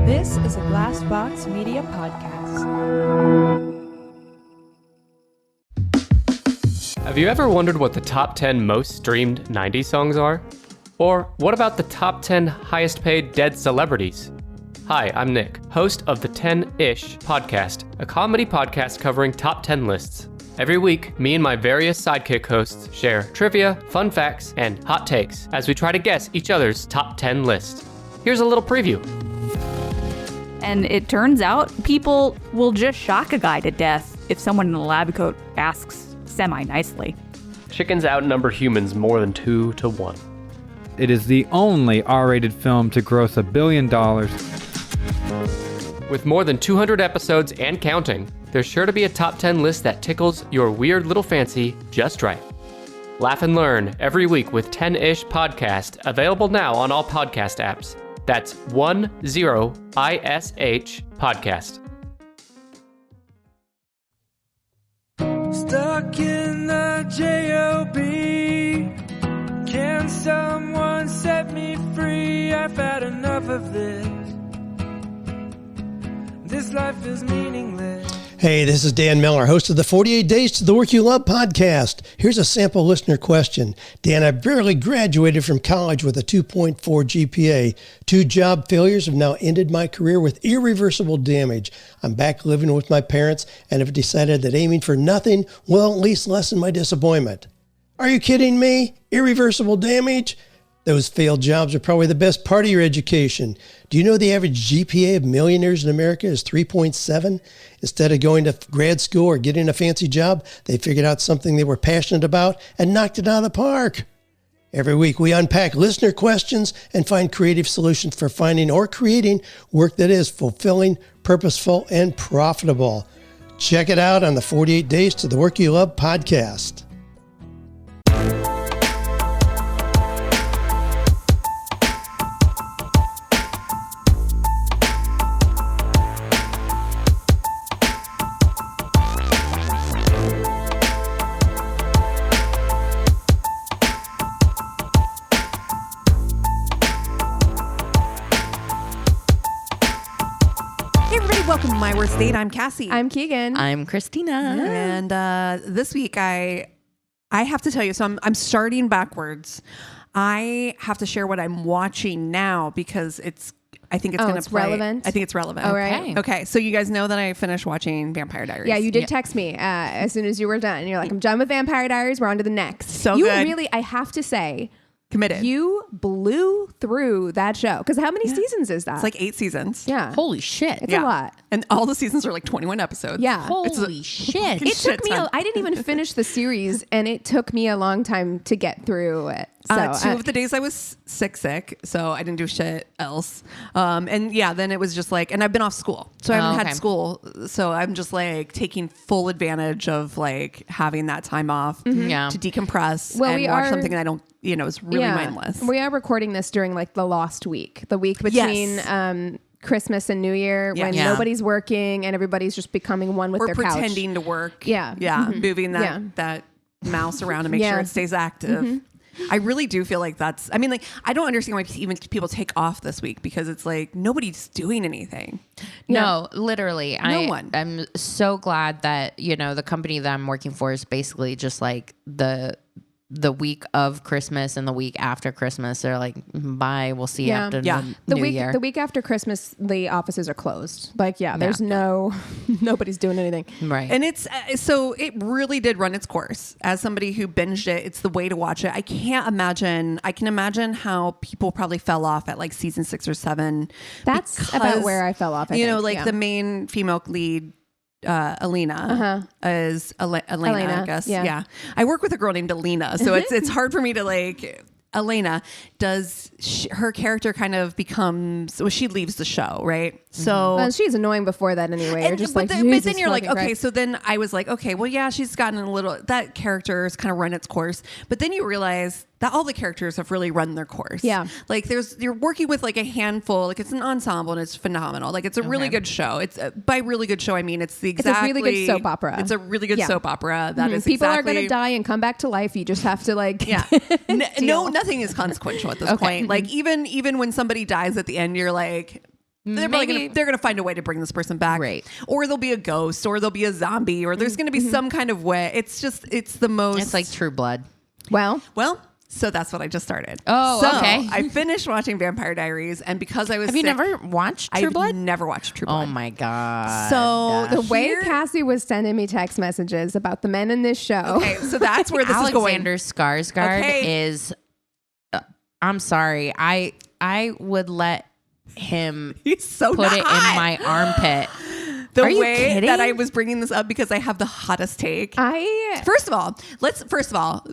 This is a Glass Box Media podcast. Have you ever wondered what the top 10 most streamed 90s songs are? Or what about the top 10 highest paid dead celebrities? Hi, I'm Nick, host of the 10-ish podcast, a comedy podcast covering top 10 lists. Every week, me and my various sidekick hosts share trivia, fun facts, and hot takes as we try to guess each other's top 10 list. Here's a little preview. And it turns out people will just shock a guy to death if someone in a lab coat asks semi-nicely. Chickens outnumber humans more than 2 to 1. It is the only R-rated film to gross $1 billion. With more than 200 episodes and counting, there's sure to be a top 10 list that tickles your weird little fancy just right. Laugh and learn every week with 10-ish podcast, available now on all podcast apps. That's 10-ish podcast. Stuck in the J.O.B. Can someone set me free? I've had enough of this. This life is meaningless. Hey, this is Dan Miller, host of the 48 Days to the Work You Love podcast. Here's a sample listener question. Dan, I barely graduated from college with a 2.4 GPA. 2 job failures have now ended my career with irreversible damage. I'm back living with my parents and have decided that aiming for nothing will at least lessen my disappointment. Are you kidding me? Irreversible damage? Those failed jobs are probably the best part of your education. Do you know the average GPA of millionaires in America is 3.7? Instead of going to grad school or getting a fancy job, they figured out something they were passionate about and knocked it out of the park. Every week, we unpack listener questions and find creative solutions for finding or creating work that is fulfilling, purposeful, and profitable. Check it out on the 48 Days to the Work You Love podcast. Welcome to My Worst Date. I'm Cassie. I'm Keegan. I'm Christina. And this week I have to tell you, so I'm starting backwards. I have to share what I'm watching now because I think it's going to play. Relevant? I think it's relevant. All right. Okay. So you guys know that I finished watching Vampire Diaries. Yeah, you did text me as soon as you were done. You're like, I'm done with Vampire Diaries. We're on to the next. So you good. really, I have to say, Committed. you blew through that show. Because how many seasons is that? It's like 8 seasons. Yeah. Holy shit. It's a lot. And all the seasons are like 21 episodes. Yeah. Holy shit. It took me, I didn't even finish the series, and it took me a long time to get through it. So 2 of the days I was sick, so I didn't do shit else. And yeah, then it was just like, and I've been off school, so I haven't had school, so I'm just like taking full advantage of like having that time off to decompress and watch something that I don't, is really mindless. We are recording this during like the lost week, the week between Christmas and New Year, when nobody's working and everybody's just becoming one with their couch. We're pretending to work. Yeah. Moving that mouse around to make sure it stays active. I really do feel like I don't understand why even people take off this week, because it's like nobody's doing anything. No, literally. No one. I'm so glad that, the company that I'm working for is basically just like the week of Christmas and the week after Christmas. They're like, bye, we'll see you after the New Year. The week after Christmas, the offices are closed. Like, there's nobody's doing anything. Right. And it's, so it really did run its course. As somebody who binged it, it's the way to watch it. I can imagine how people probably fell off at like season 6 or 7. That's about where I fell off. The main female lead, Alina is Elena, I guess. Yeah. I work with a girl named Alina, so it's hard for me to like. Elena her character kind of becomes, she leaves the show, right? So she's annoying before that anyway. You're just but like, then you're like, okay, so then I was like, okay, well, yeah, she's gotten a little, that character has kind of run its course, but then you realize that all the characters have really run their course. Yeah. Like you're working with like a handful, like it's an ensemble and it's phenomenal. Like it's a really good show. It's by really good show, I mean, it's a really good soap opera. It's a really good soap opera. That is people are going to die and come back to life. You just have to like, no, nothing is consequential at this point. Like even when somebody dies at the end, you're like, They're gonna find a way to bring this person back, right? Or there'll be a ghost, or there'll be a zombie, or there's gonna be some kind of way. It's the most. It's like True Blood. Well. So that's what I just started. Oh, okay. I finished watching Vampire Diaries, and because I was Have you never watched True Blood? I've never watched True Blood. Oh my God. So the way Cassie was sending me text messages about the men in this show. Okay, so that's where this is going. Alexander Skarsgård is. I'm sorry. I would let him He's so put not it in hot. my armpit. The Are you way kidding? that I was bringing this up because I have the hottest take. First of all,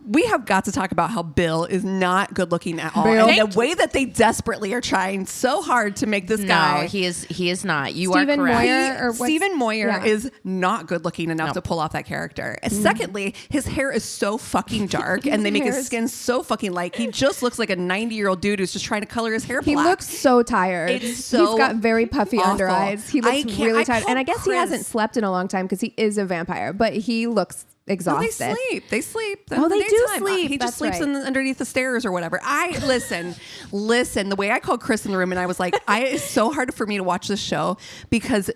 we have got to talk about how Bill is not good looking at all. Bill. And the way that they desperately are trying so hard to make this guy. No, he is not. You Stephen are correct. Moyer Stephen Moyer is not good looking enough to pull off that character. Secondly, his hair is so fucking dark and they make his skin so fucking light. He just looks like a 90-year-old dude who's just trying to color his hair black. He looks so tired. It's so He's got very puffy awful. under eyes. He looks really tired. And I guess he Chris. hasn't slept in a long time because he is a vampire, but he looks exhausted. They sleep. Oh, they do Daytime. sleep. He just That's sleeps right. underneath the stairs or whatever. Listen. The way I called Chris in the room and I was like, it's so hard for me to watch this show because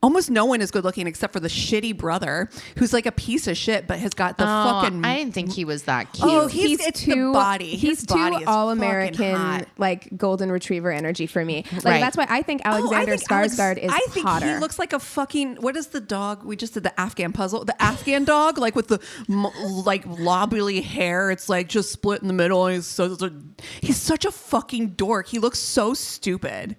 almost no one is good looking except for the shitty brother who's like a piece of shit, but has got the fucking. I didn't think he was that cute. Oh, it's the body. He's body too is all-American, hot. like golden retriever energy for me. Like Right. that's why I think Alexander Skarsgård is I think hotter. he looks like a fucking. What is the dog? We just did the Afghan puzzle. The Afghan dog, like with the like lobbly hair. It's like just split in the middle. He's such a fucking dork. He looks so stupid.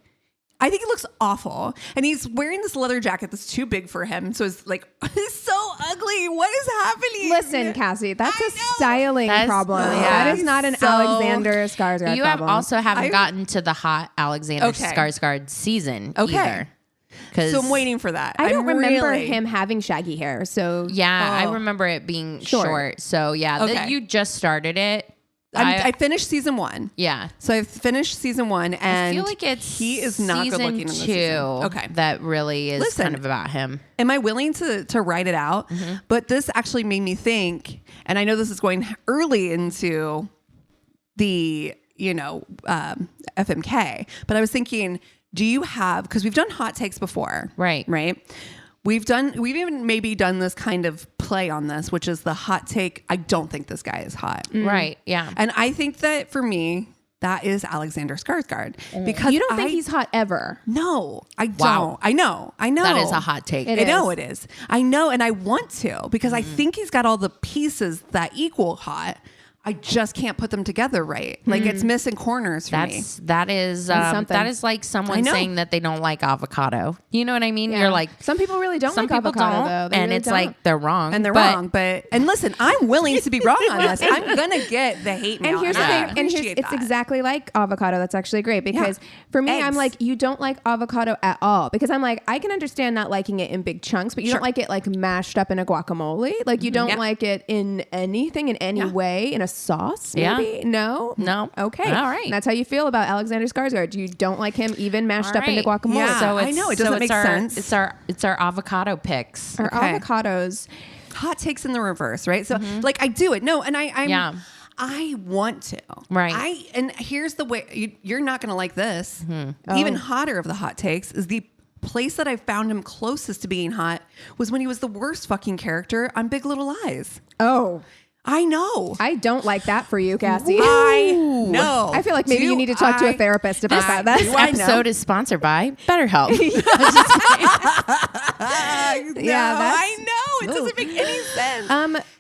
I think he looks awful. And he's wearing this leather jacket that's too big for him. So it's like, he's so ugly. What is happening? Listen, Cassie, that's a styling problem. yeah. That is not an Alexander Skarsgård You problem. haven't gotten to the hot Alexander Skarsgård season either. So I'm waiting for that. I don't remember him having shaggy hair. So I remember it being short. So you just started it. I finished season 1. Yeah. So I've finished season 1 and I feel like he is not good looking in this season 2. season. Okay. That really is kind of about him. Am I willing to write it out? Mm-hmm. But this actually made me think, and I know this is going early into the, FMK, but I was thinking, do you have, because we've done hot takes before. Right. We've even maybe done this kind of play on this, which is the hot take. I don't think this guy is hot. Right. Yeah. And I think that for me, that is Alexander Skarsgård because you don't think he's hot ever. No, I don't. I know. That is a hot take. I know it is. I know. And I want to, because I think he's got all the pieces that equal hot. I just can't put them together right. Like it's missing corners for me. That is like someone saying that they don't like avocado. You know what I mean? Yeah. You're like, some people really don't some like people avocado don't, though. They and really it's don't. like they're wrong. And they're wrong. And listen, I'm willing to be wrong on this. I'm gonna get the hate mail. And here's the I thing, appreciate it's that. exactly like avocado. That's actually great because for me, Eggs. I'm like, you don't like avocado at all because I'm like, I can understand not liking it in big chunks, but you don't like it like mashed up in a guacamole. Like you don't like it in anything in any way in a sauce. Maybe no. Okay. All right. And that's how you feel about Alexander Skarsgård. You don't like him even mashed up into guacamole. Yeah. So I know, it doesn't make sense. It's our avocado picks. Our avocados. Hot takes in the reverse, right? So like I do it. No, and I want to. Right. And here's the way, you're not going to like this. Even hotter of the hot takes is the place that I found him closest to being hot was when he was the worst fucking character on Big Little Lies. Oh. I know. I don't like that for you, Cassie. I know. I feel like maybe you need to talk to a therapist about that. This episode is sponsored by BetterHelp. I know. It doesn't make any sense.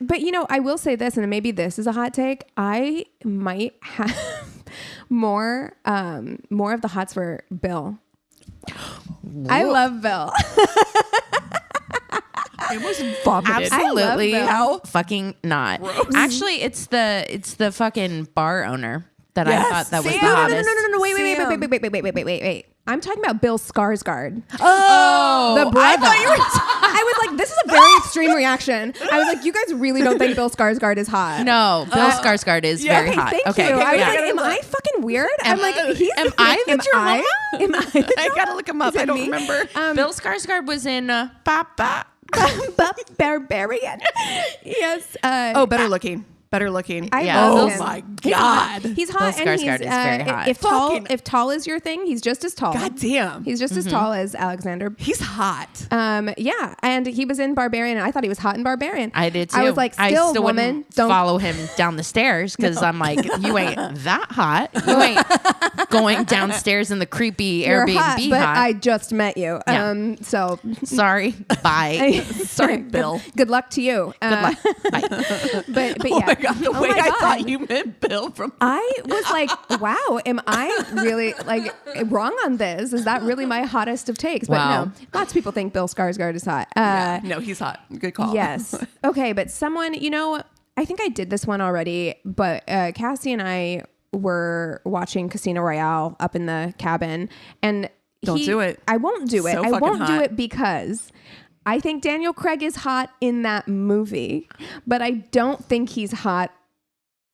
But I will say this, and maybe this is a hot take. I might have more of the hots for Bill. I love Bill. I almost vomited. Absolutely. How fucking not. Gross. Actually, it's the fucking bar owner that I thought that was the No, hottest. no. Wait. I'm talking about Bill Skarsgård. Oh, the brother. I thought you were I was like, this is a very extreme reaction. I was like, you guys really don't think Bill Skarsgård is hot? No, Bill Skarsgård is very hot. Thank Okay. you. I was Yeah. like, am I fucking weird? I'm like, am I the drama? Am I? I gotta look him up. I don't remember. Bill Skarsgård was in Papa. Barbarian. Yes. Better looking. better looking. Oh my God. He's hot. Bill Skarsgård is very hot. If tall is your thing, he's just as tall. God damn. He's just as tall as Alexander. He's hot. Yeah, and he was in Barbarian, and I thought he was hot in Barbarian. I did too. I was like, still woman, wouldn't follow him down the stairs because I'm like, you ain't that hot. You ain't going downstairs in the creepy Airbnb hot. But hot. I just met you. Yeah. So sorry. Bye. Sorry, Bill. Good luck to you. Good luck. Bye. But Oh yeah. my God, the way I thought you meant Bill from. I was like, wow, am I really like wrong on this? Is that really my hottest of takes? But no, lots of people think Bill Skarsgård is hot. No, he's hot. Good call. Yes. Okay, but someone, I think I did this one already, but Cassie and I were watching Casino Royale up in the cabin, and Don't do it. I won't do it. So I won't do hot. it because I think Daniel Craig is hot in that movie, but I don't think he's hot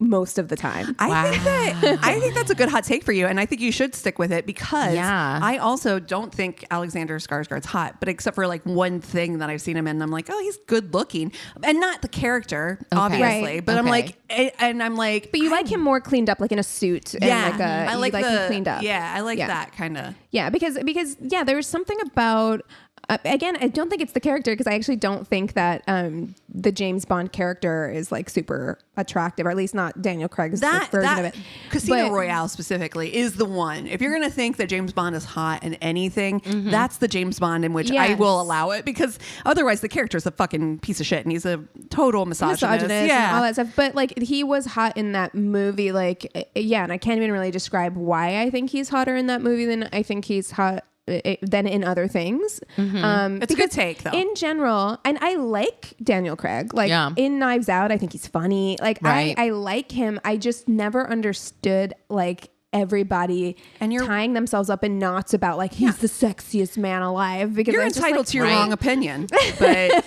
most of the time. I think that's a good hot take for you, and I think you should stick with it because I also don't think Alexander Skarsgård's hot, but except for like one thing that I've seen him in, I'm like, oh, he's good looking, and not the character, obviously, Right. but I'm like, But you like him more cleaned up, like in a suit. And I like him cleaned up. Yeah, I like that kind of. Yeah, because there was something about. Again, I don't think it's the character because I actually don't think that the James Bond character is like super attractive, or at least not Daniel Craig's version of it. Casino Royale specifically is the one. If you're going to think that James Bond is hot in anything, that's the James Bond in which I will allow it, because otherwise the character is a fucking piece of shit and he's a total misogynist. And all that stuff. But like he was hot in that movie, like and I can't even really describe why I think he's hotter in that movie than I think he's hot than in other things. It's a good take though. In general, and I like Daniel Craig. Like in Knives Out, I think he's funny. Like I like him. I just never understood like everybody and tying themselves up in knots about like he's the sexiest man alive, because you're entitled to your wrong opinion. But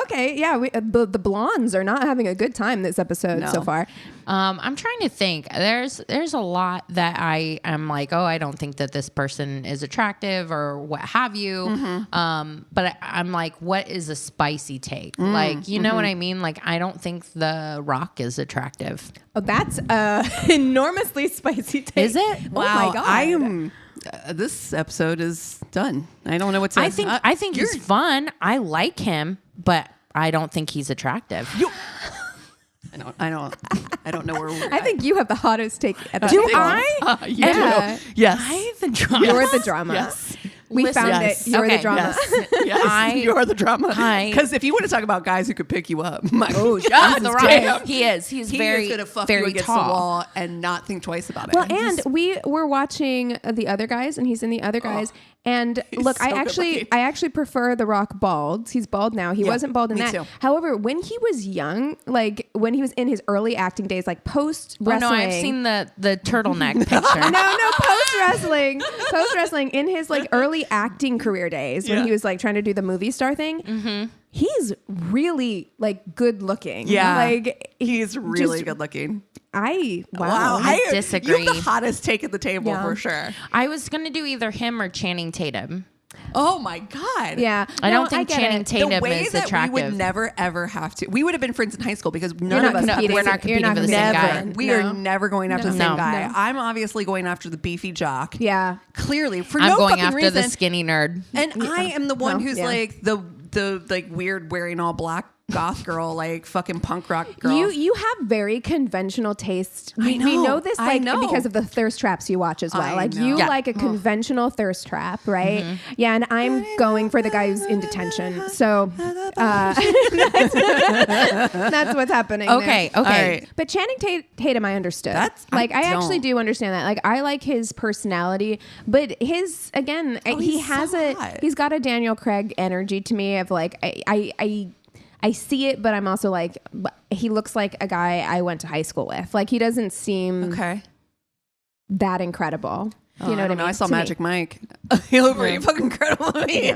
okay, yeah, the blondes are not having a good time this episode so far. I'm trying to think. There's a lot that I am like, oh, I don't think that this person is attractive or what have you. But I'm like, what is a spicy take? Like, you know what I mean? Like, I don't think The Rock is attractive. Oh, that's enormously spicy take. Is it? Wow. Oh my God. I am. This episode is done. I don't know what to say. I think he's fun. I like him, but I don't think he's attractive. I don't know where we're at. I think you have the hottest take at the Do table. I? Yeah. Yes. I the drama. You're the drama. Yes. We found it. You're the drama. Yes. You're the drama. Because if you want to talk about guys who could pick you up, my God, The Rock. He is. He's very, going to fuck very you against tall. the wall and not think twice about it. Well, and we were watching The Other Guys, and he's in The Other Guys. And look, so I actually prefer The Rock bald. He's bald now. He wasn't bald in that. Too. However, when he was young, like when he was in his early acting days, like post wrestling. Oh no, I've seen the turtleneck picture. No, post wrestling in his like early acting career days when he was like trying to do the movie star thing. He's really like good looking. Yeah, like he's really good looking. Wow. I disagree. You have the hottest take at the table for sure. I was going to do either him or Channing Tatum. Oh my God. Yeah. I don't think Channing Tatum the way is that attractive. We would never ever have to. We would have been friends in high school because none We're of us. not competing for the same guy. We are never going after the same guy. No. I'm obviously going after the beefy jock. Yeah. Clearly, for I'm no going fucking after reason. the skinny nerd. And I am the one who's yeah. like the like weird wearing all black goth girl, like fucking punk rock girl. You have very conventional taste. We know this like because of the thirst traps you watch as well. Like you like a conventional thirst trap, right? Yeah, and I'm going for the guy who's in detention. So that's what's happening. Okay. Right. But Channing Tatum, I understood. I actually do understand that. Like I like his personality, but his again, he's got a Daniel Craig energy to me of like I see it, but I'm also like, he looks like a guy I went to high school with. Like he doesn't seem that incredible. You know what I mean? I saw Magic Mike. He looked pretty fucking incredible to me.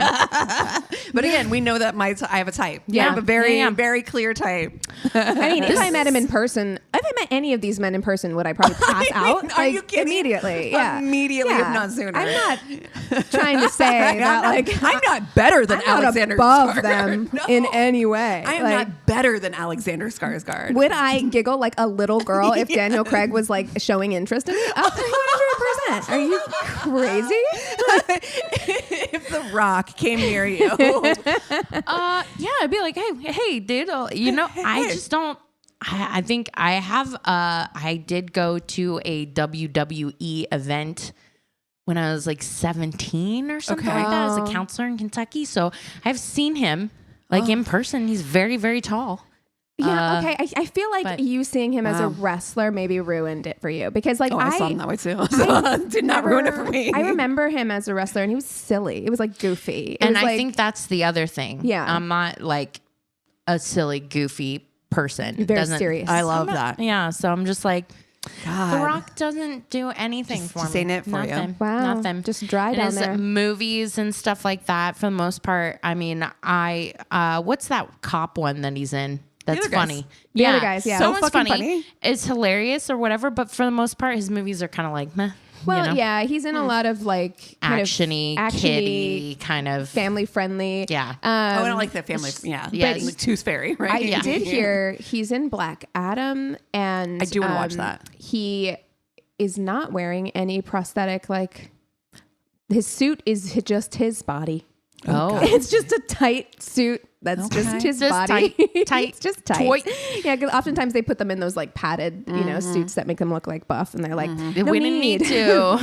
But again, we know that I have a type. Yeah. I have a very, very clear type. I mean, if I met him in person, if I met any of these men in person, would I probably pass out? Are you kidding? Immediately. Yeah. Immediately, if not sooner. I'm not trying to say that I'm not better than Alexander above Skarsgård. them No. in any way. I am not better than Alexander Skarsgård. Would I giggle like a little girl if Daniel Craig was like showing interest in me? 100%. Are you crazy? If The Rock came near you. Yeah, I'd be like, hey, dude, I just don't. I think I have. I did go to a WWE event when I was like 17 or something like that as a counselor in Kentucky. So I've seen him like in person. He's very, very tall. Yeah, okay. I feel like you seeing him as a wrestler maybe ruined it for you because like I saw him that way too. So did not ruin it for me. I remember him as a wrestler and he was silly. It was like goofy. And I think that's the other thing. Yeah. I'm not like a silly, goofy person. Very serious. I love that. Yeah. So I'm just like, God. The Rock doesn't do anything for me. Just ain't it for Nothing. you. Wow. Nothing. Just dry It down is there. movies and stuff like that for the most part. I mean, what's that cop one that he's in? That's other guys. funny. The other guys, yeah. So So it's fucking funny. funny. It's hilarious or whatever, but for the most part, his movies are kind of like meh. Well, yeah, he's in a lot of like kind Actiony, of kiddie, kind of family friendly. Yeah. I don't like that family. Yeah. Yes. Like Tooth Fairy, right? I did hear he's in Black Adam, and I do wanna watch that. He is not wearing any prosthetic. Like his suit is just his body. Oh. It's just a tight suit. That's just his Just body. tight, It's just tight. toy. Yeah, because oftentimes they put them in those like padded, suits that make them look like buff, and they're like, no We didn't need. need to.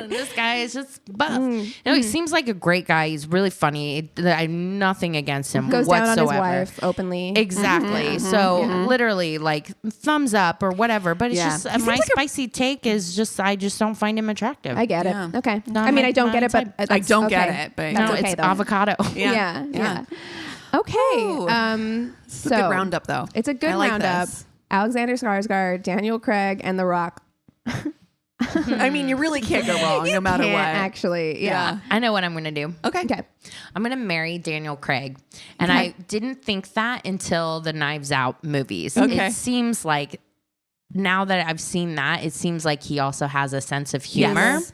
This guy is just buff. No, he seems like a great guy. He's really funny. I have nothing against him Goes whatsoever. down on his wife openly. Exactly. So literally, like thumbs up or whatever. But it's just my spicy take is just I just don't find him attractive. I get it. Yeah. Okay. Not I mean, my- I don't not get it, my but type. I that's don't okay. get it, but no, That's okay, it's though. avocado. Yeah. Okay. Ooh. So It's a good roundup, though. It's a good I like roundup. this. Alexander Skarsgård, Daniel Craig, and The Rock. I mean, you really can't go wrong no matter Can't what. actually. Yeah. I know what I'm gonna do. Okay. Okay. I'm gonna marry Daniel Craig, and I didn't think that until the Knives Out movies. Okay. It seems like now that I've seen that, it seems like he also has a sense of humor. Yes.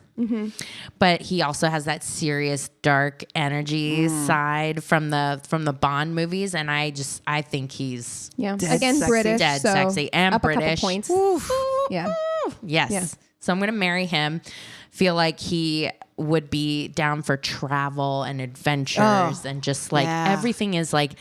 But he also has that serious, dark energy side from the Bond movies, and I think he's Yeah. Dead Again, sexy. British. dead so sexy and up British. A couple points. Yeah. Yes. Yeah. So I'm gonna marry him. Feel like he would be down for travel and adventures and just like everything is like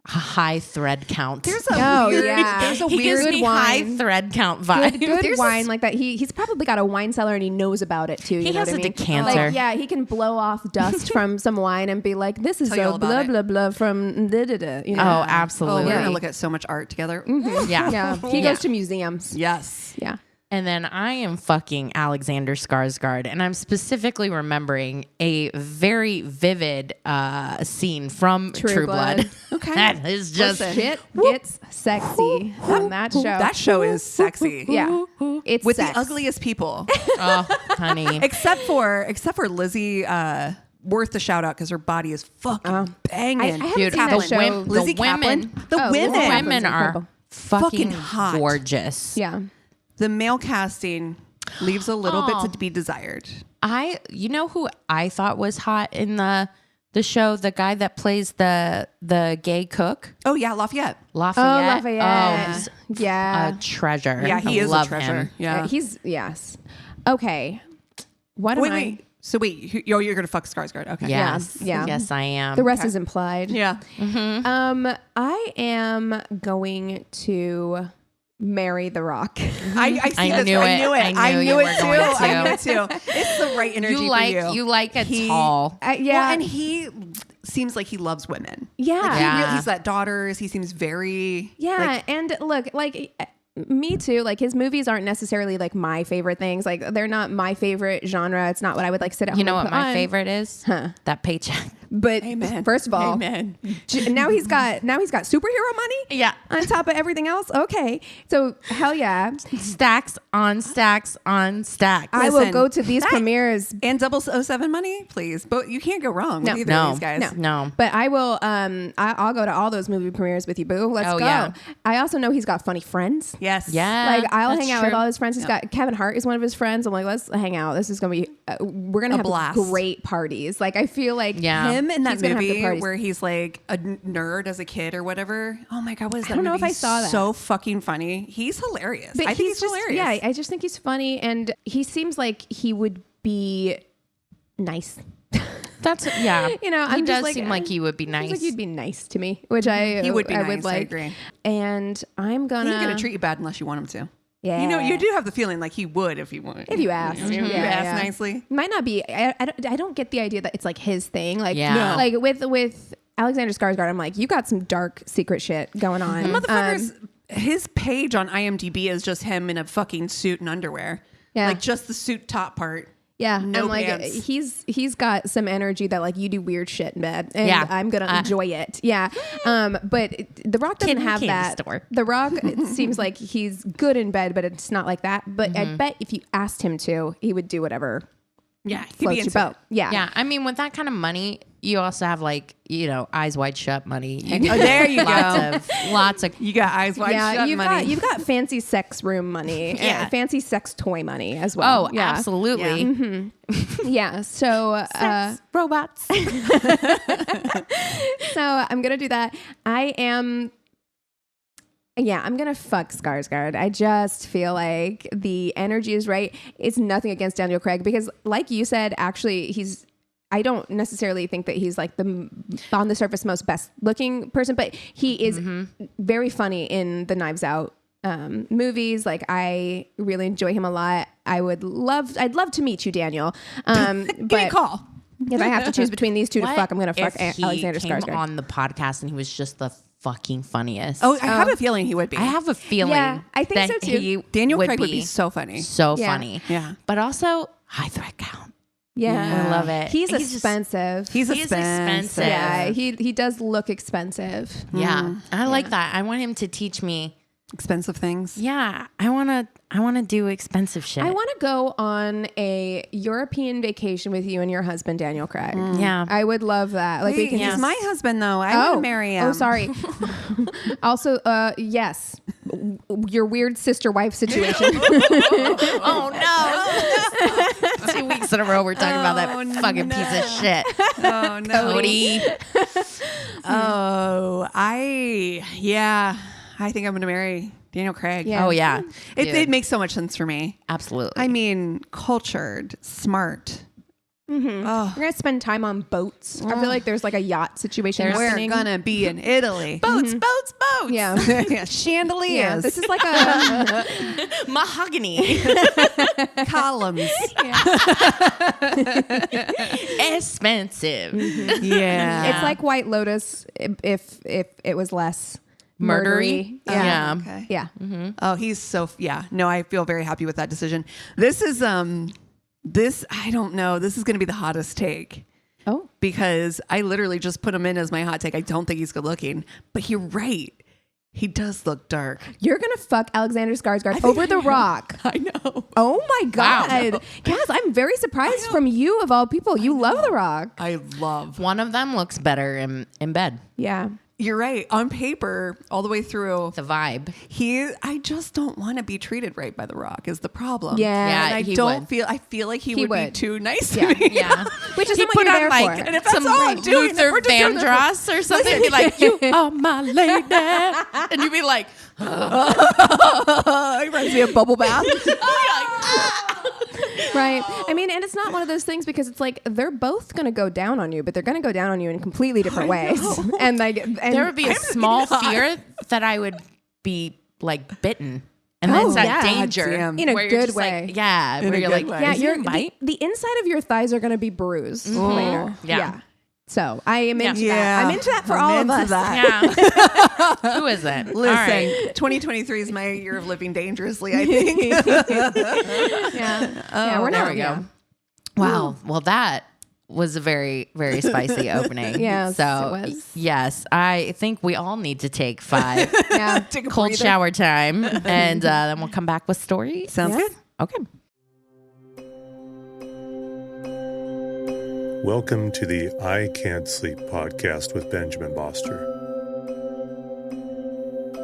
a high thread count. There's a weird, there's a he gives weird me wine. high thread count vibe. Good wine like that. He's probably got a wine cellar and he knows about it too. You He know has what I a mean? decanter. Like, yeah, he can blow off dust from some wine and be like, "This is Tell you a all about blah it. blah blah from da da da." You know? Oh, Oh, absolutely. we're gonna look at so much art together. Yeah. Yeah, he goes to museums. Yes. Yeah. And then I am fucking Alexander Skarsgård, and I'm specifically remembering a very vivid scene from True Blood. Okay. That is just Shit gets sexy on that show. That show is sexy. Yeah, it's With sex. the ugliest people, oh, honey. except for Lizzie. Worth the shout out because her body is fucking banging. I haven't Dude, seen the that show. women, Lizzie the women, Kaplan? The Oh, Lizzie women. Kaplan's women are incredible. fucking hot. gorgeous. Yeah. The male casting leaves a little bit to be desired. You know who I thought was hot in the show? The guy that plays the gay cook, Oh yeah, Lafayette. Lafayette. Lafayette. Oh, he's Yeah. a treasure. Yeah, he I is love a treasure. him. Yeah. He's yes. Okay. What am I? Wait. So wait, you're gonna fuck Skarsgård? Okay. Yes, Yeah. yes, I am. The rest is implied. Yeah. I am going to marry The Rock. I see I this. knew I it. knew it. I knew I you knew were it too. going to. I knew it too. It's the right energy for you. You like a He- tall. Yeah. Well, and he seems like he loves women. Yeah. Like, Yeah. he's got daughters. He seems very Yeah, and look, like me too. Like his movies aren't necessarily like my favorite things. Like they're not my favorite genre. It's not what I would like sit at home. You know and what put my on. favorite is? Huh. That paycheck. But first of all, Amen. now he's got superhero money. Yeah. On top of everything else. Okay. So hell yeah. Stacks on stacks on stacks. I will go to these premieres. And 007 money, please. But you can't go wrong with either of these guys. No. But I will. I'll go to all those movie premieres with you, boo. Let's go. Yeah. I also know he's got funny friends. Yes. Yeah. Like I'll hang out with all his friends. He's got Kevin Hart is one of his friends. I'm like, let's hang out. This is gonna be. We're gonna have blast. Great parties. Like I feel like him in that he's gonna have good movie parties. where he's like a nerd as a kid or whatever. Oh my god, what is that? I don't know movie? if I saw that. So fucking funny. He's hilarious. But I think he's just, hilarious. Yeah, I just think he's funny, and he seems like he would be nice. That's I'm He just does seem like he would be nice. Seems like he'd be nice to me, which he would be I nice. would like. I agree. And I'm He's gonna treat you bad unless you want him to. Yeah, You know, you do have the feeling like he would if you want. if you ask. If you ask nicely. Might not be. I don't get the idea that it's like his thing. Like Yeah. like with Alexander Skarsgård, I'm like, you got some dark secret shit going on. Motherfuckers, his page on IMDb is just him in a fucking suit and underwear. Yeah. Like just the suit top part. Yeah, No and like pants. he's got some energy that like you do weird shit in bed, and Yeah. I'm gonna enjoy it. Yeah, but The Rock doesn't have candy that. store. The Rock, it seems like he's good in bed, but it's not like that. But I bet if you asked him to, he would do whatever. Yeah. He'd Floats be your into boat. it. Yeah, Yeah, I mean, with that kind of money, you also have like eyes wide shut money. Oh, there you go. Lots of. You got eyes wide shut money. you've got fancy sex room money, Yeah. fancy sex toy money as well. Oh, yeah. absolutely. Yeah, so Robots. so I'm gonna do that. I'm gonna fuck Skarsgård. I just feel like the energy is right. It's nothing against Daniel Craig because, like you said, actually I don't necessarily think that he's like the on the surface most best looking person, but he is very funny in the Knives Out movies. Like I really enjoy him a lot. I'd love to meet you, Daniel. Give me a call. If I have to choose between these two to fuck, I'm gonna fuck if he Alexander came Skarsgård. on the podcast and he was just the fucking funniest. Oh, I have a feeling he would be. I have a feeling. Yeah, I think that so too. he Daniel Craig would be so funny. So Yeah. funny. Yeah. But also high threat count. Yeah, I love it. He's just- expensive. He's He is expensive. Yeah, he does look expensive. Yeah, I like that. I want him to teach me. Expensive things. Yeah, I wanna do expensive shit. I want to go on a European vacation with you and your husband, Daniel Craig. Yeah. I would love that. Like we can He's just my husband, though. I want to marry him. Oh, sorry. Also, yes, your weird sister-wife situation. Oh no! 2 weeks in a row we're talking about that fucking piece of shit. Oh, no. Cody. I think I'm going to marry Daniel Craig. Yeah. Oh yeah. It makes so much sense for me. Absolutely. I mean, cultured, smart. We're gonna spend time on boats. I feel like there's like a yacht situation. We're happening. gonna be in Italy. boats. Yeah. Yeah, chandeliers. Yeah, this is like a Mahogany. columns. Expensive. Yeah. it's like White Lotus if it was less Murdery. murdery. Yeah. Okay. Yeah. Oh, he's so no, I feel very happy with that decision. This is I don't know. This is going to be the hottest take. Oh. Because I literally just put him in as my hot take. I don't think he's good looking, but you're right. He does look dark. You're gonna fuck Alexander Skarsgård over The Rock. I know. Oh my God. Cass, I'm very surprised from you of all people. You love The Rock. I love. One of them looks better in bed. Yeah. You're right. On paper, all the way through, The vibe. I just don't want to be treated right by The Rock is the problem. Yeah. Yeah, And I he don't would. feel, I feel like he would be would. too nice Yeah. to me. Yeah. Which is He what put you're on there like for. And if that's some all I'm doing, Luther we're just doing this Vandross or something. Be like, you are my lady. And you'd be like, he runs me a bubble bath. Right. I mean, and it's not one of those things because it's like they're both going to go down on you, but they're going to go down on you in completely different ways. And there would be a small fear that I would be like bitten. And that's that yeah. danger. Damn. In a where you're good just way. Like, yeah. In Where a you're good like, way. yeah, is he gonna bite? the inside of your thighs are going to be bruised later. Yeah. So I am into Yeah. that. I'm into that for I'm all of into us. that. Yeah. Who is it? Listen, All right. 2023 is my year of living dangerously, I think. Yeah. Yeah, we're there not. we go. Yeah. Wow. Well, that was a very, very spicy opening. Yes, so it was. yes, I think we all need to take 5 Take a cold breather. shower time, and then we'll come back with story. Sounds good. Okay. Welcome to the I Can't Sleep podcast with Benjamin Boster.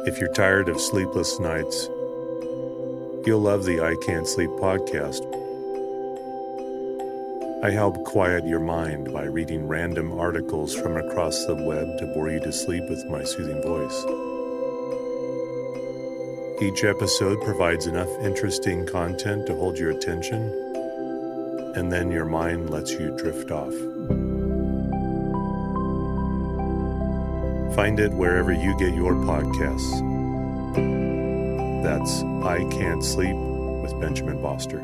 If you're tired of sleepless nights, you'll love the I Can't Sleep podcast. I help quiet your mind by reading random articles from across the web to bore you to sleep with my soothing voice. Each episode provides enough interesting content to hold your attention, and then your mind lets you drift off. Find it wherever you get your podcasts. That's I Can't Sleep with Benjamin Boster.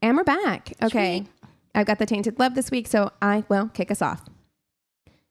And we're back. Okay. I've got the Tainted Love this week, so I will kick us off.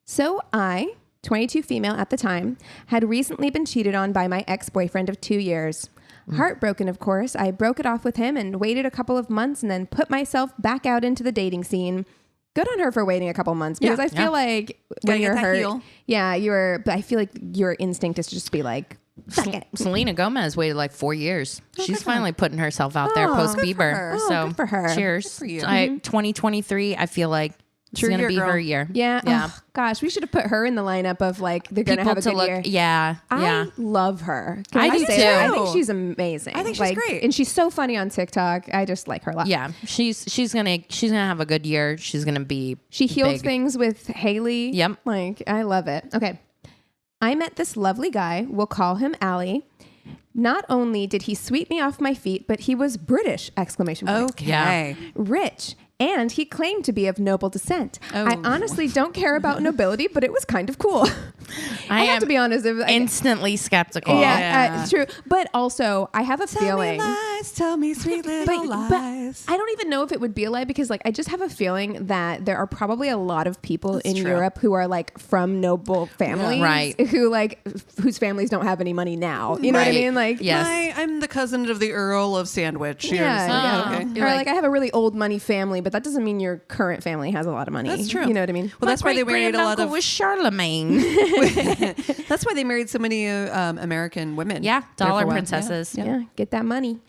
So I, 22 female at the time, had recently been cheated on by my ex-boyfriend of 2 years. Heartbroken, of course, I broke it off with him and waited a couple of months and then put myself back out into the dating scene. Good on her for waiting a couple months because I feel like when you're hurt, but I feel like your instinct is to just be like, fuck it. Selena Gomez waited like 4 years. She's finally putting herself out there post Bieber. So good for her. Cheers. Good for you. 2023, I feel like it's going to be her year. Yeah. Oh, gosh, we should have put her in the lineup of like, they're going to have a good year. Yeah. I love her. I do say too. that? I think she's amazing. I think she's great. And she's so funny on TikTok. I just like her a lot. Yeah. She's going to have a good year. She's going to be She healed big. things with Haley. Yep. Like, I love it. Okay. I met this lovely guy. We'll call him Allie. Not only did he sweep me off my feet, but he was British! ! Okay. Yeah. Rich. And he claimed to be of noble descent. I honestly don't care about nobility, but it was kind of cool. I have to be honest. Instantly skeptical. Yeah, it's true. But also, I have a feeling. Tell me sweet little lies. But I don't even know if it would be a lie because, like, I just have a feeling that there are probably a lot of people in Europe who are like from noble families, right? Whose families don't have any money now. You know what I mean? Like, yes. I'm the cousin of the Earl of Sandwich. Okay. Or like I have a really old money family, but that doesn't mean your current family has a lot of money. That's true. You know what I mean? Well, that's why they married a lot of. Was Charlemagne. That's why they married so many American women. Yeah, dollar princesses. Yeah, get that money.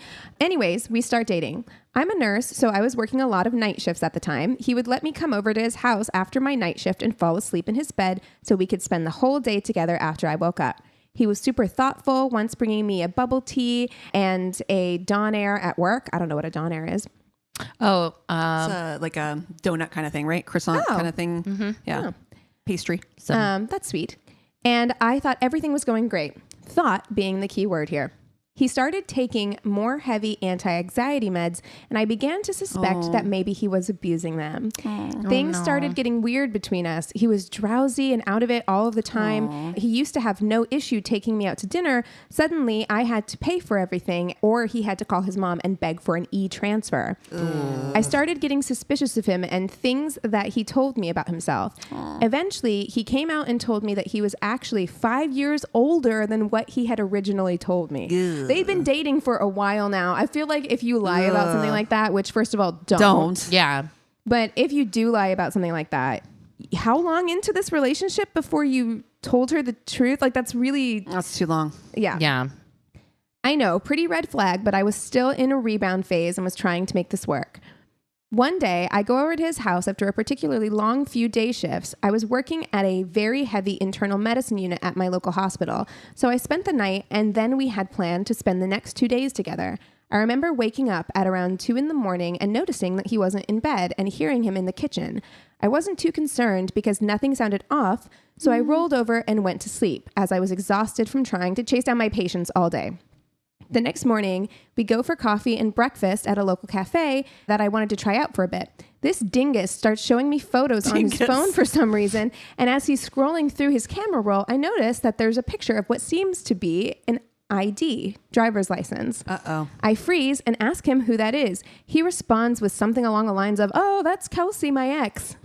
Anyways, we start dating. I'm a nurse, so I was working a lot of night shifts at the time. He would let me come over to his house after my night shift and fall asleep in his bed so we could spend the whole day together after I woke up. He was super thoughtful, once bringing me a bubble tea and a Donair at work. I don't know what a Donair is. It's like a donut kind of thing, right? Croissant kind of thing. Mm-hmm. Yeah. Pastry. So. That's sweet. And I thought everything was going great. Thought being the key word here. He started taking more heavy anti-anxiety meds, and I began to suspect that maybe he was abusing them. Things started getting weird between us. He was drowsy and out of it all of the time. He used to have no issue taking me out to dinner. Suddenly, I had to pay for everything, or he had to call his mom and beg for an e-transfer. I started getting suspicious of him and things that he told me about himself. Eventually, he came out and told me that he was actually 5 years older than what he had originally told me. They've been dating for a while now. I feel like if you lie about something like that, which first of all, don't. Yeah. But if you do lie about something like that, how long into this relationship before you told her the truth? Like that's too long. Yeah. Yeah. I know, pretty red flag, but I was still in a rebound phase and was trying to make this work. One day, I go over to his house after a particularly long few day shifts. I was working at a very heavy internal medicine unit at my local hospital, so I spent the night and then we had planned to spend the next 2 days together. I remember waking up at around 2 a.m. and noticing that he wasn't in bed and hearing him in the kitchen. I wasn't too concerned because nothing sounded off, so I rolled over and went to sleep as I was exhausted from trying to chase down my patients all day. The next morning, we go for coffee and breakfast at a local cafe that I wanted to try out for a bit. This dingus starts showing me photos on his phone for some reason, and as he's scrolling through his camera roll, I notice that there's a picture of what seems to be an ID, driver's license. Uh-oh. I freeze and ask him who that is. He responds with something along the lines of, "Oh, that's Kelsey, my ex."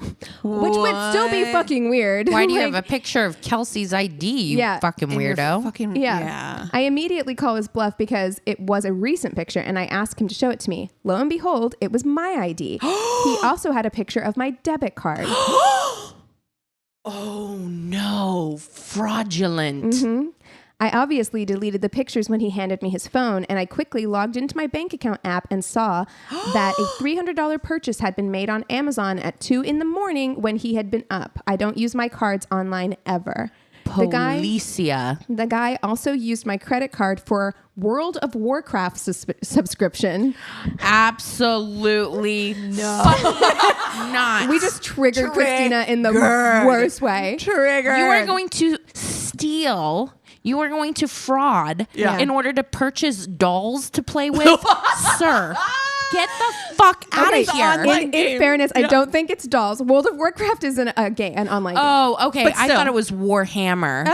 Which would still be fucking weird. Why do you have a picture of Kelsey's ID, you fucking weirdo? Yeah. I immediately call his bluff because it was a recent picture and I asked him to show it to me. Lo and behold, it was my ID. He also had a picture of my debit card. Oh no, fraudulent. Mm-hmm. I obviously deleted the pictures when he handed me his phone, and I quickly logged into my bank account app and saw that a $300 purchase had been made on Amazon at 2 a.m. when he had been up. I don't use my cards online ever. Policia. The guy also used my credit card for World of Warcraft subscription. Absolutely not. We just triggered Christina in the worst way. Triggered. You are going to steal. You are going to fraud in order to purchase dolls to play with, sir. Get the fuck out of here. In fairness, I don't think it's dolls. World of Warcraft is an online game. Oh, okay. I thought it was Warhammer,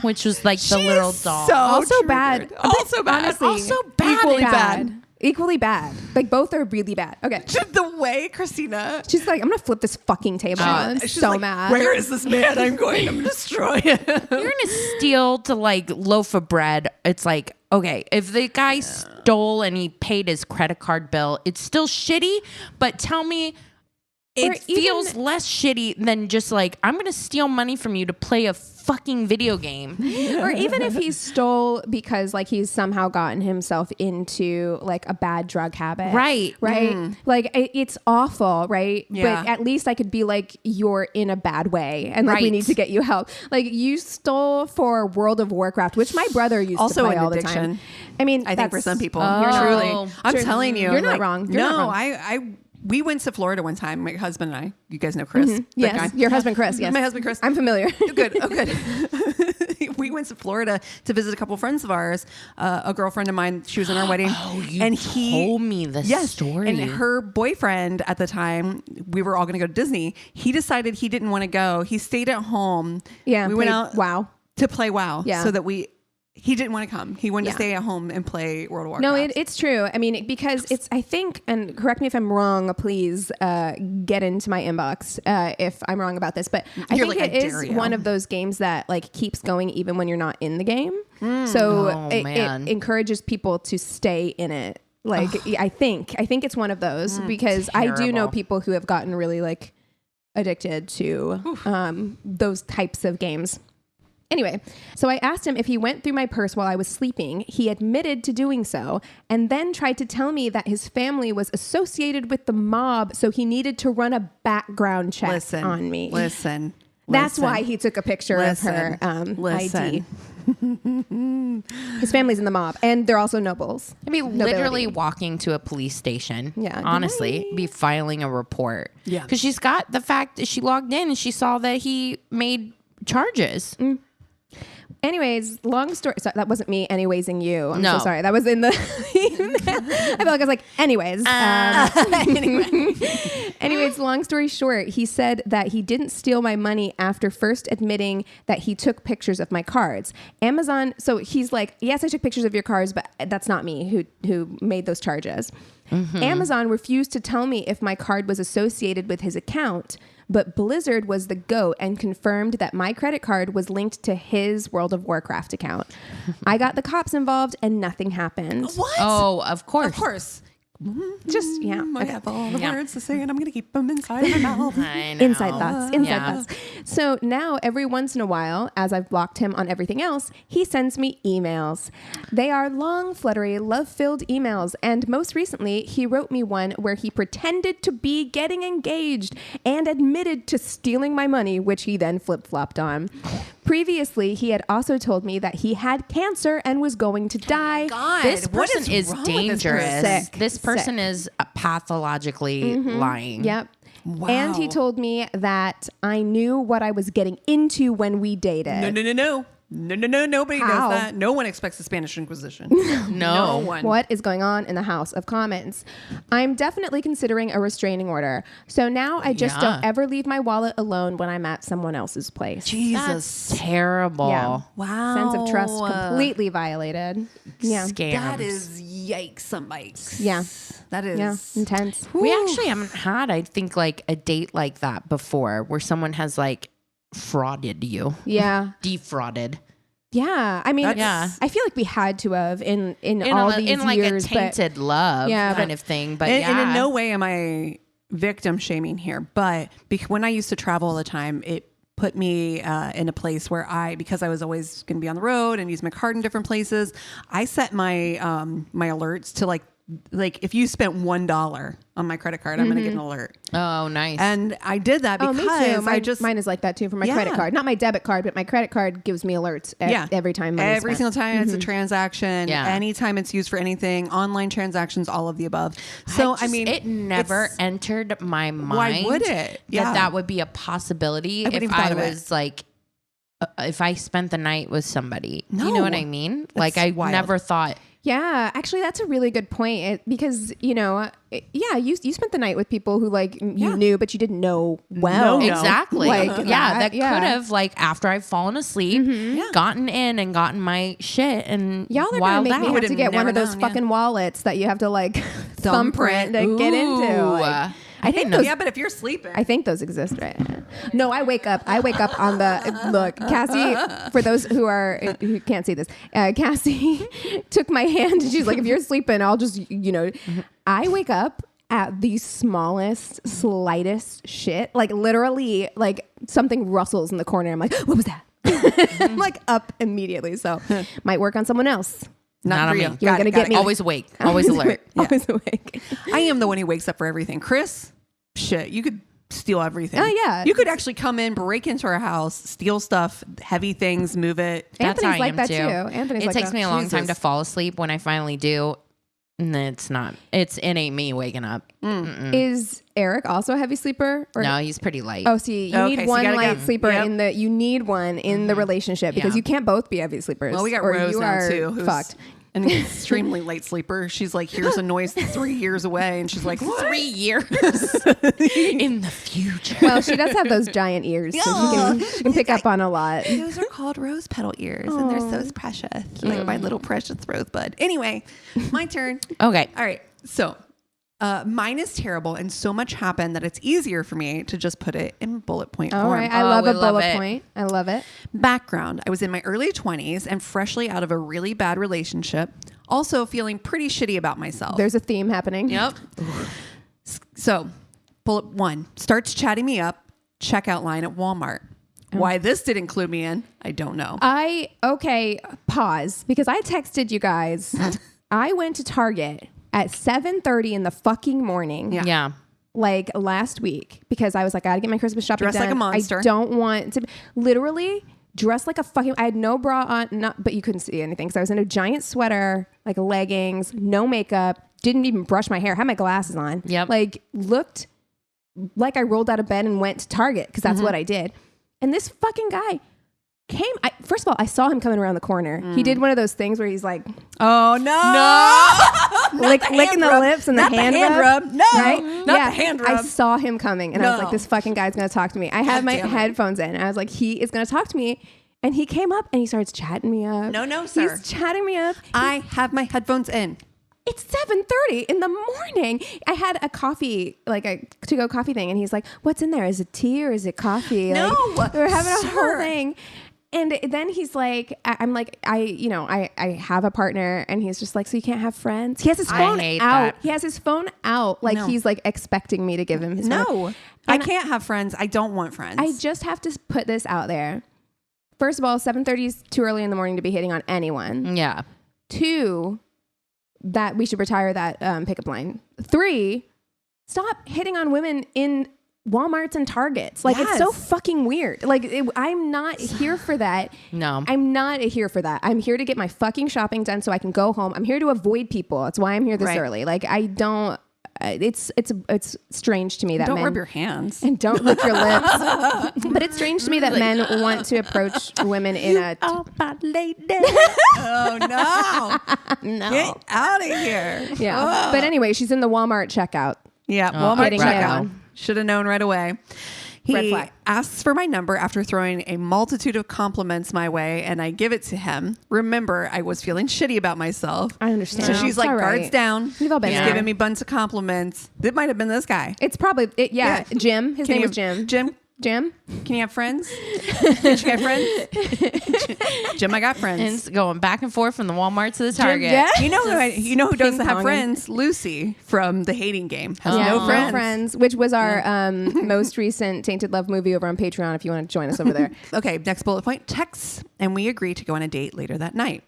which was like the little doll. So also triggered. bad. Also bad. Honestly, Also bad. Equally bad. Equally bad. Like both are really bad. Okay. The way Christina, She's like, I'm gonna flip this fucking table. I'm she's so like, mad. Where is this man? I'm going to destroy him. You're gonna steal to like loaf of bread. It's like, okay, if the guy stole and he paid his credit card bill, it's still shitty, but tell me it feels less shitty than just like, I'm gonna steal money from you to play a fucking video game. Or even if he stole because like he's somehow gotten himself into like a bad drug habit. Right. Like it's awful, right? Yeah. But at least I could be like, you're in a bad way and like we need to get you help. Like you stole for World of Warcraft, which my brother used Also to play an all the addiction. time. I mean, I think for some people, truly, I'm telling you, you're not wrong. You're not wrong. We went to Florida one time, my husband and I. You guys know Chris? Mm-hmm. Yes, your husband Chris. Yes, my husband Chris. I'm familiar. Good. Oh, good. We went to Florida to visit a couple of friends of ours. A girlfriend of mine, she was in our wedding. Oh, you told me the story. And her boyfriend at the time, we were all going to go to Disney. He decided he didn't want to go. He stayed at home. Yeah, we went out to play WoW. Yeah, so that he didn't want to come. He wanted to stay at home and play World of Warcraft. No, it's true. I mean, because it's, I think, and correct me if I'm wrong, please get into my inbox if I'm wrong about this, but I think it is one of those games that like keeps going even when you're not in the game. So it encourages people to stay in it. Like, I think it's one of those because I do know people who have gotten really like addicted to those types of games. Anyway, so I asked him if he went through my purse while I was sleeping. He admitted to doing so and then tried to tell me that his family was associated with the mob, so he needed to run a background check on me. That's why he took a picture of her ID. His family's in the mob, and they're also nobles. I mean, literally walking to a police station. Yeah, honestly, be filing a report. Yeah, because she's got the fact that she logged in and she saw that he made charges. Anyways, long story. So that wasn't me anywaysing you. I'm so sorry. That was in the... I felt like I was like, anyways. Anyways, long story short, he said that he didn't steal my money after first admitting that he took pictures of my cards. Amazon... So he's like, yes, I took pictures of your cards, but that's not me who made those charges. Amazon refused to tell me if my card was associated with his account, but Blizzard was the GOAT and confirmed that my credit card was linked to his World of Warcraft account. I got the cops involved and nothing happened. What? Oh, of course. Of course. Just, I have all the words to say and I'm going to keep them inside my mouth. Inside thoughts. So now every once in a while, as I've blocked him on everything else, he sends me emails. They are long, fluttery, love-filled emails. And most recently, he wrote me one where he pretended to be getting engaged and admitted to stealing my money, which he then flip-flopped on. Previously, he had also told me that he had cancer and was going to die. God, this person is dangerous. This person is pathologically lying. Yep. Wow. And he told me that I knew what I was getting into when we dated. No. Nobody knows that. No one expects the Spanish Inquisition. No one. What is going on in the House of Commons? I'm definitely considering a restraining order. So now I just don't ever leave my wallet alone when I'm at someone else's place. Jesus. That's terrible. Yeah. Wow. Sense of trust completely violated. Yeah. Scams. That is yikes some bikes. Yeah. That is intense. We actually haven't had, I think, like a date like that before where someone has like frauded you. Yeah. Defrauded. Yeah. I mean, I feel like we had to have in all these in like years. a tainted love kind of thing. But and in no way am I victim shaming here. But when I used to travel all the time, it put me in a place where because I was always going to be on the road and use my card in different places, I set my my alerts to like if you spent $1 on my credit card, I'm going to get an alert. Oh, nice. And I did that because me too. Mine is like that too for my credit card. Not my debit card, but my credit card gives me alerts every time. Every single time it's a transaction. Yeah. Anytime it's used for anything, online transactions, all of the above. So I mean, it never entered my mind. Why would it? That would be a possibility if I was like, if I spent the night with somebody. You know what I mean? Like I never thought. Yeah, actually, that's a really good point because, you spent the night with people who like you knew, but you didn't know well. Exactly. Like that could have like after I've fallen asleep, gotten in and gotten my shit and y'all are gonna make me have to get one of those fucking wallets that you have to like thumbprint to get into. Like, I think those, but if you're sleeping, I think those exist, right? No, I wake up on the look. Cassie, for those who can't see this, Cassie took my hand and she's like, "If you're sleeping, I'll just, I wake up at the smallest, slightest shit, like literally, like something rustles in the corner. I'm like, what was that? I'm like up immediately. So might work on someone else. Not for you. You're gonna get me. Always awake. Always alert. Always awake. I am the one who wakes up for everything. Chris, shit, you could steal everything. Oh yeah. You could actually come in, break into our house, steal stuff, heavy things, move it. That's how I like am that too. Anthony's it like takes that. me a long time to fall asleep. When I finally do, it ain't me waking up. Is Eric also a heavy sleeper? Or? No, he's pretty light. Oh, see, you need one light sleeper you need one in the relationship because you can't both be heavy sleepers. Well, we got Rose now too, who's fucked. An extremely late sleeper. She's like, hears a noise 3 years away, and she's like, what? 3 years in the future. Well, she does have those giant ears, so she can pick up on a lot. Those are called rose petal ears, and they're so precious. Like my little precious rosebud. Anyway, my turn. Okay. All right. So mine is terrible, and so much happened that it's easier for me to just put it in bullet point form. All right. I love a bullet point. I love it. Background. I was in my early 20s and freshly out of a really bad relationship, also feeling pretty shitty about myself. There's a theme happening. Yep. So, bullet 1, starts chatting me up, checkout line at Walmart. Why this didn't include me in, I don't know. Pause, because I texted you guys. I went to Target at 7:30 in the fucking morning. Yeah. Like last week, because I was like, I gotta get my Christmas shopping done. Dressed like a monster. I don't want to literally dressed like a fucking, I had no bra on, but you couldn't see anything. So I was in a giant sweater, like leggings, no makeup, didn't even brush my hair, had my glasses on. Yep. Like looked like I rolled out of bed and went to Target because that's what I did. And this fucking guy came. First of all, I saw him coming around the corner. He did one of those things where he's like, "Oh no!" licking the lips and the hand rub. No, right? not the hand rub. I saw him coming, and I was like, "This fucking guy's gonna talk to me." I had my headphones in. I was like, "He is gonna talk to me." And he came up and he starts chatting me up. No, sir. He's chatting me up. I have my headphones in. It's 7:30 in the morning. I had a coffee, like a to-go coffee thing, and he's like, "What's in there? Is it tea or is it coffee?" No, like, we were having a whole thing. And then he's like, I'm like, I have a partner, and he's just like, so you can't have friends? He has his phone out. That. He has his phone out, like he's like expecting me to give him his phone. No, I can't have friends. I don't want friends. I just have to put this out there. First of all, 7:30 is too early in the morning to be hitting on anyone. Yeah. 2, that we should retire that pickup line. 3, stop hitting on women in Walmarts and Targets. Like, it's so fucking weird. Like, I'm not here for that. No. I'm not here for that. I'm here to get my fucking shopping done so I can go home. I'm here to avoid people. That's why I'm here this early. Like, I don't it's strange to me that don't men rub your hands and don't lick your lips. But it's strange to me that men want to approach women in a. Oh no! Get out of here! Yeah. But anyway, she's in the Walmart checkout. Yeah, Walmart checkout. Right. Should have known right away. He asks for my number after throwing a multitude of compliments my way, and I give it to him. Remember, I was feeling shitty about myself. I understand. So she's like, guards down. We've all been He's giving me bunch of compliments. It might have been this guy. It's probably, Jim. His name was Jim. Jim? Can you have friends? Can you have friends? Jim, I got friends. And it's going back and forth from the Walmart to the Target. You know who doesn't have friends? Lucy from The Hating Game has no friends. Which was our most recent Tainted Love movie over on Patreon if you want to join us over there. Okay, next bullet point. Texts, and we agree to go on a date later that night.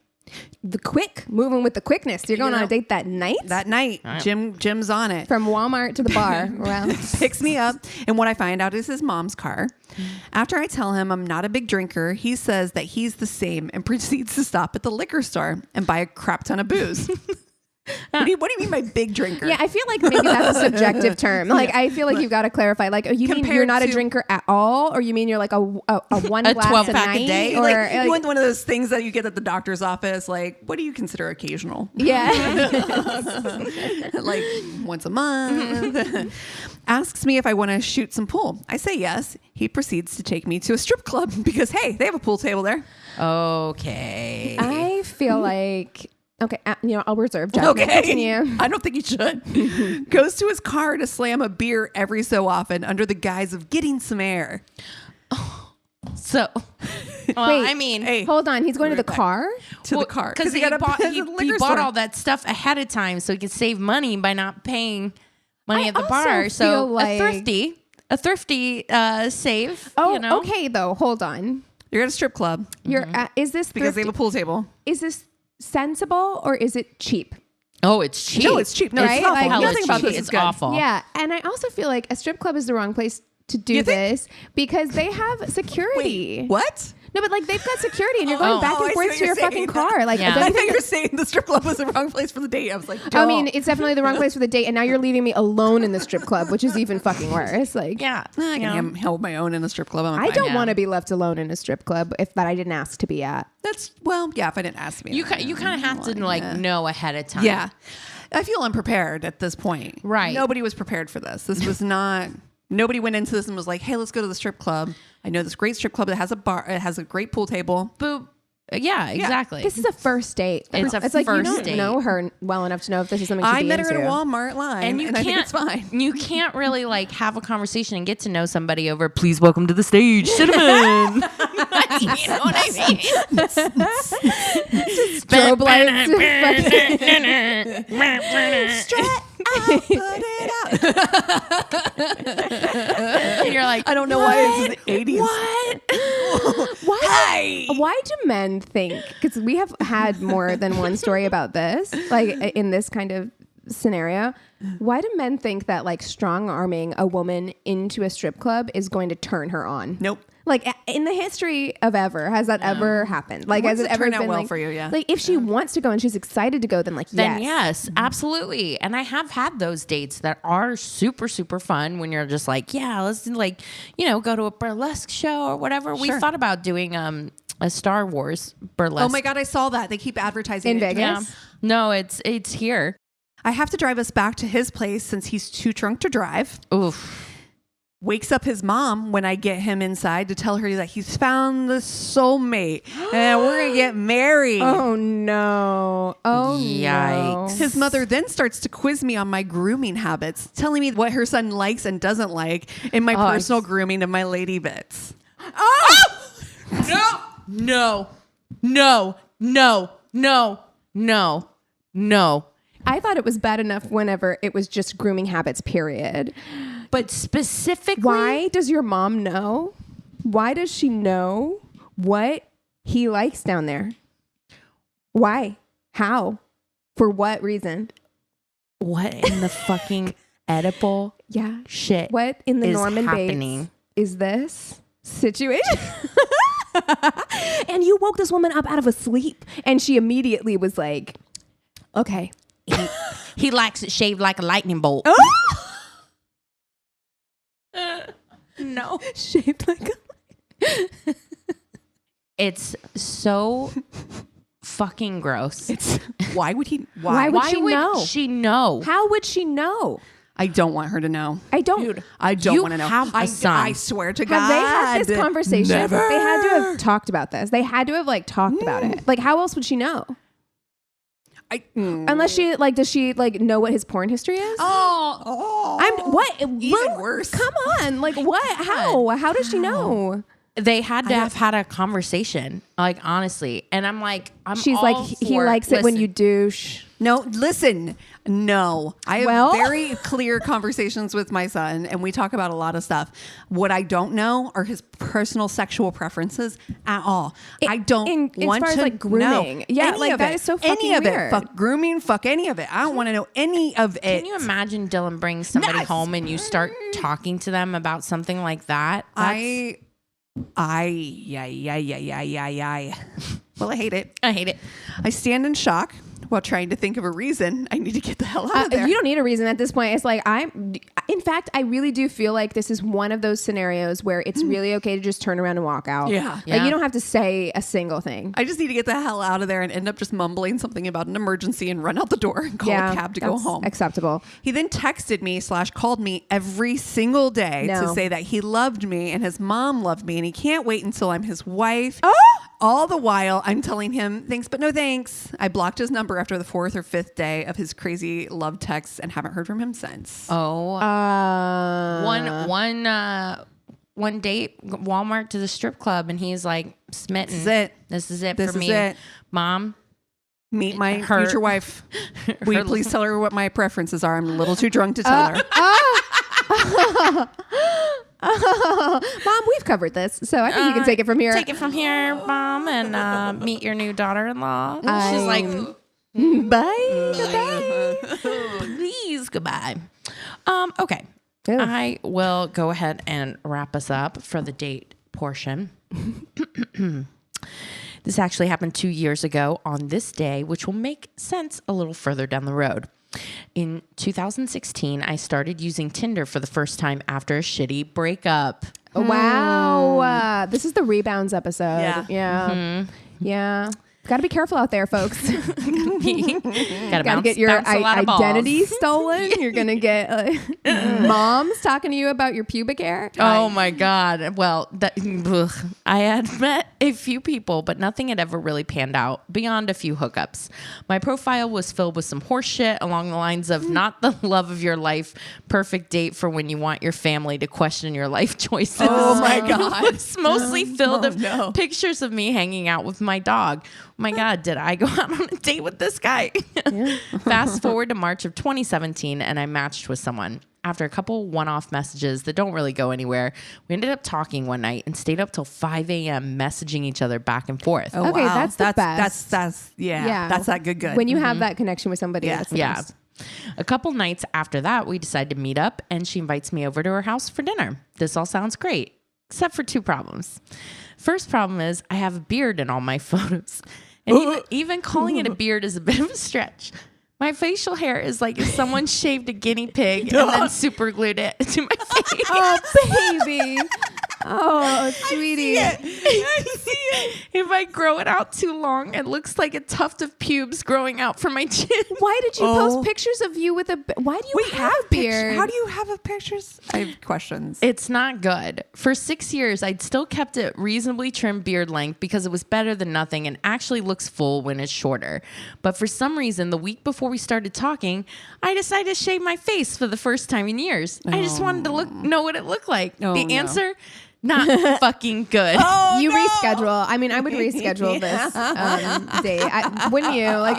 Moving with the quickness. You're going on a date that night? That night. Right. Jim's on it. From Walmart to the bar. Well, picks me up, and what I find out is his mom's car. After I tell him I'm not a big drinker, he says that he's the same and proceeds to stop at the liquor store and buy a crap ton of booze. What do you mean by big drinker? Yeah, I feel like maybe that's a subjective term. Like, I feel like you've got to clarify. Like, you mean you're not a drinker at all, or you mean you're like a one glass 12-pack a day? Or like you want one of those things that you get at the doctor's office. Like, what do you consider occasional? Yeah, like once a month. Asks me if I want to shoot some pool. I say yes. He proceeds to take me to a strip club because hey, they have a pool table there. Okay. I feel like. Okay, I'll reserve judgment. Okay. Continue. I don't think he should. Goes to his car to slam a beer every so often under the guise of getting some air. So, well, Wait, hold on. He's going to the car? To the car. Because he bought all that stuff ahead of time so he could save money by not paying money at the bar. So like a thrifty save. Oh, okay, though. Hold on. You're at a strip club. Is this because they have a pool table? Is this sensible or is it cheap? Oh, it's cheap. No, it's cheap. No, right? it's awful. Like, nothing about this is is good. awful. Yeah, and I also feel like a strip club is the wrong place to do this because they have security. Wait, what? No, but like they've got security and you're going back and forth to your fucking car. Like, yeah. I think you're saying the strip club was the wrong place for the date. I was like, I mean, it's definitely the wrong place for the date, and now you're leaving me alone in the strip club, which is even fucking worse. Like, yeah, I can hold my own in a strip club. I don't want to be left alone in a strip club that I didn't ask to be at. If I didn't ask to be, you kind of have to know ahead of time. Yeah, I feel unprepared at this point. Right, nobody was prepared for this. This was not. Nobody went into this and was like, "Hey, let's go to the strip club. I know this great strip club that has a bar. It has a great pool table." Boop. Yeah, exactly. This is a first date. It's like you first don't date. know her well enough to know if this is something she'd I be met her into. at a Walmart line, and I think it's fine. You can't really like have a conversation and get to know somebody over. Please welcome to the stage, Cinnamon. You know what I mean? Strobe lights. Strut out, put it out. And you're like, I don't know why it's the 80s. What? Why do men think? Because we have had more than one story about this, like in this kind of scenario. Why do men think that like strong arming a woman into a strip club is going to turn her on? Nope. Like in the history of ever, has that ever happened? Like, has it ever turned out been well like, for you? Yeah. Like if she wants to go and she's excited to go, then yes, absolutely. And I have had those dates that are super, super fun when you're just like, yeah, let's like, go to a burlesque show or whatever. Sure. We thought about doing a Star Wars burlesque. Oh my God, I saw that. They keep advertising in it. Vegas. Yeah. No, it's here. I have to drive us back to his place since he's too drunk to drive. Oof. Wakes up his mom when I get him inside to tell her that he's found the soulmate and we're going to get married. Oh no. Oh yikes. No. His mother then starts to quiz me on my grooming habits, telling me what her son likes and doesn't like in my personal grooming of my lady bits. Oh! No. I thought it was bad enough whenever it was just grooming habits, period. But specifically, why does your mom know? Why does she know what he likes down there? Why? How? For what reason? What in the fucking edible shit? What in the is Norman happening? Bates is this situation? And you woke this woman up out of a sleep, and she immediately was like, okay, he likes it shaved like a lightning bolt. No. Shaped like a... It's so fucking gross. Why would he? Why would she know? How would she know? I don't want her to know. I don't. Dude, I don't want to know. Have a son. I swear to God. Have they had this conversation? Never. They had to have talked about this. They had to have like talked about it. Like, how else would she know? Unless she like, does she like know what his porn history is? I'm what? Even worse. Come on, like what? How does she know? They had to have had a conversation, like honestly. And I'm like, She's like, he likes it when you douche. No, listen. No, I have very clear conversations with my son, and we talk about a lot of stuff. What I don't know are his personal sexual preferences at all. I don't want as far to as like grooming. know Yeah, any like of that it. is so fucking any of weird. it. Fuck grooming. Fuck any of it. I don't want to know any of it. Can you imagine Dylan brings somebody home and you start talking to them about something like that? Yeah. Well, I hate it. I stand in shock while trying to think of a reason I need to get the hell out of there. You don't need a reason at this point. It's like in fact, I really do feel like this is one of those scenarios where it's really okay to just turn around and walk out. Yeah. Like you don't have to say a single thing. I just need to get the hell out of there and end up just mumbling something about an emergency and run out the door and call a cab to go home. Acceptable. He then texted me / called me every single day to say that he loved me and his mom loved me and he can't wait until I'm his wife. All the while I'm telling him thanks, but no thanks. I blocked his number after the 4th or 5th day of his crazy love texts and haven't heard from him since. One date, Walmart to the strip club, and he's like smitten. This is it for me. It. Mom, meet my future wife. Will you please tell her what my preferences are? I'm a little too drunk to tell her. Mom, we've covered this, so I think you can take it from here. Take it from here, Mom, and meet your new daughter-in-law. She's like, bye. Please, goodbye. Okay. Ew. I will go ahead and wrap us up for the date portion. This actually happened 2 years ago on this day, which will make sense a little further down the road. In 2016, I started using Tinder for the first time after a shitty breakup. Wow. This is the rebounds episode. Yeah. Mm-hmm. Yeah. Got to be careful out there, folks. Gotta get your identity stolen. You're going to get moms talking to you about your pubic hair. Oh my God. Well, I had met a few people, but nothing had ever really panned out beyond a few hookups. My profile was filled with some horse shit along the lines of not the love of your life, perfect date for when you want your family to question your life choices. Oh my God. It's mostly filled with pictures of me hanging out with my dog. Oh my God, did I go out on a date with this guy? Fast forward to March of 2017, and I matched with someone. After a couple one-off messages that don't really go anywhere, we ended up talking one night and stayed up till 5 a.m. messaging each other back and forth. Oh, okay, wow. That's the best. That's that good. When you have that connection with somebody, that's the best. A couple nights after that, we decided to meet up, and she invites me over to her house for dinner. This all sounds great, except for two problems. First problem is I have a beard in all my photos. And even calling it a beard is a bit of a stretch. My facial hair is like if someone shaved a guinea pig and then super glued it to my face. Oh, baby. Oh, sweetie. I see it. If I grow it out too long, it looks like a tuft of pubes growing out from my chin. Why did you post pictures of you with a... Why do you have beard? How do you have pictures? I have questions. It's not good. For 6 years, I'd still kept it reasonably trimmed beard length because it was better than nothing and actually looks full when it's shorter. But for some reason, the week before we started talking, I decided to shave my face for the first time in years. I just wanted to know what it looked like. The answer... Not fucking good. Reschedule. I mean, I would reschedule this date. Wouldn't you? Like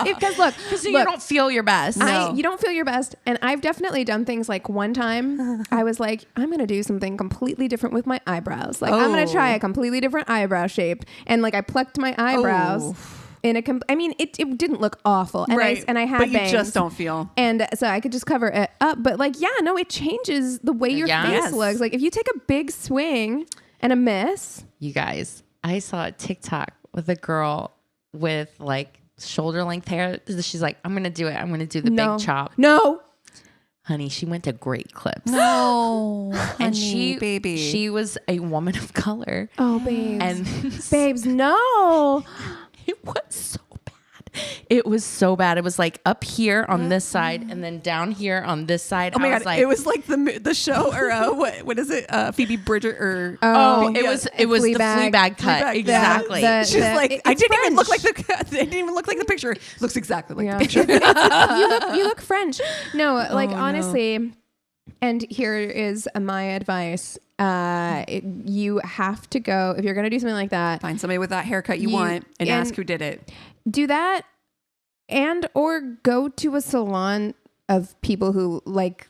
because you don't feel your best. You don't feel your best. And I've definitely done things like one time I was like, I'm going to do something completely different with my eyebrows. Like I'm going to try a completely different eyebrow shape. And like I plucked my eyebrows. It didn't look awful. And I had but bangs. You just don't feel. And so I could just cover it up. But it changes the way your face looks. Like if you take a big swing and a miss. You guys, I saw a TikTok with a girl with like shoulder length hair. She's like, I'm going to do it. I'm going to do the big chop. No. Honey, she went to Great Clips. No. And baby. She was a woman of color. Oh, babes. And babes, no. It was so bad. It was so bad. It was like up here on this side and then down here on this side. Oh my God. It was like the show or what is it? Phoebe Bridger or it was the Fleabag cut. Exactly. She's like, I didn't even look like the picture. It looks exactly like the picture. you look French. No, like honestly, and here is my advice. You have to go, if you're going to do something like that, find somebody with that haircut you want and ask who did it. Do that and or go to a salon of people who look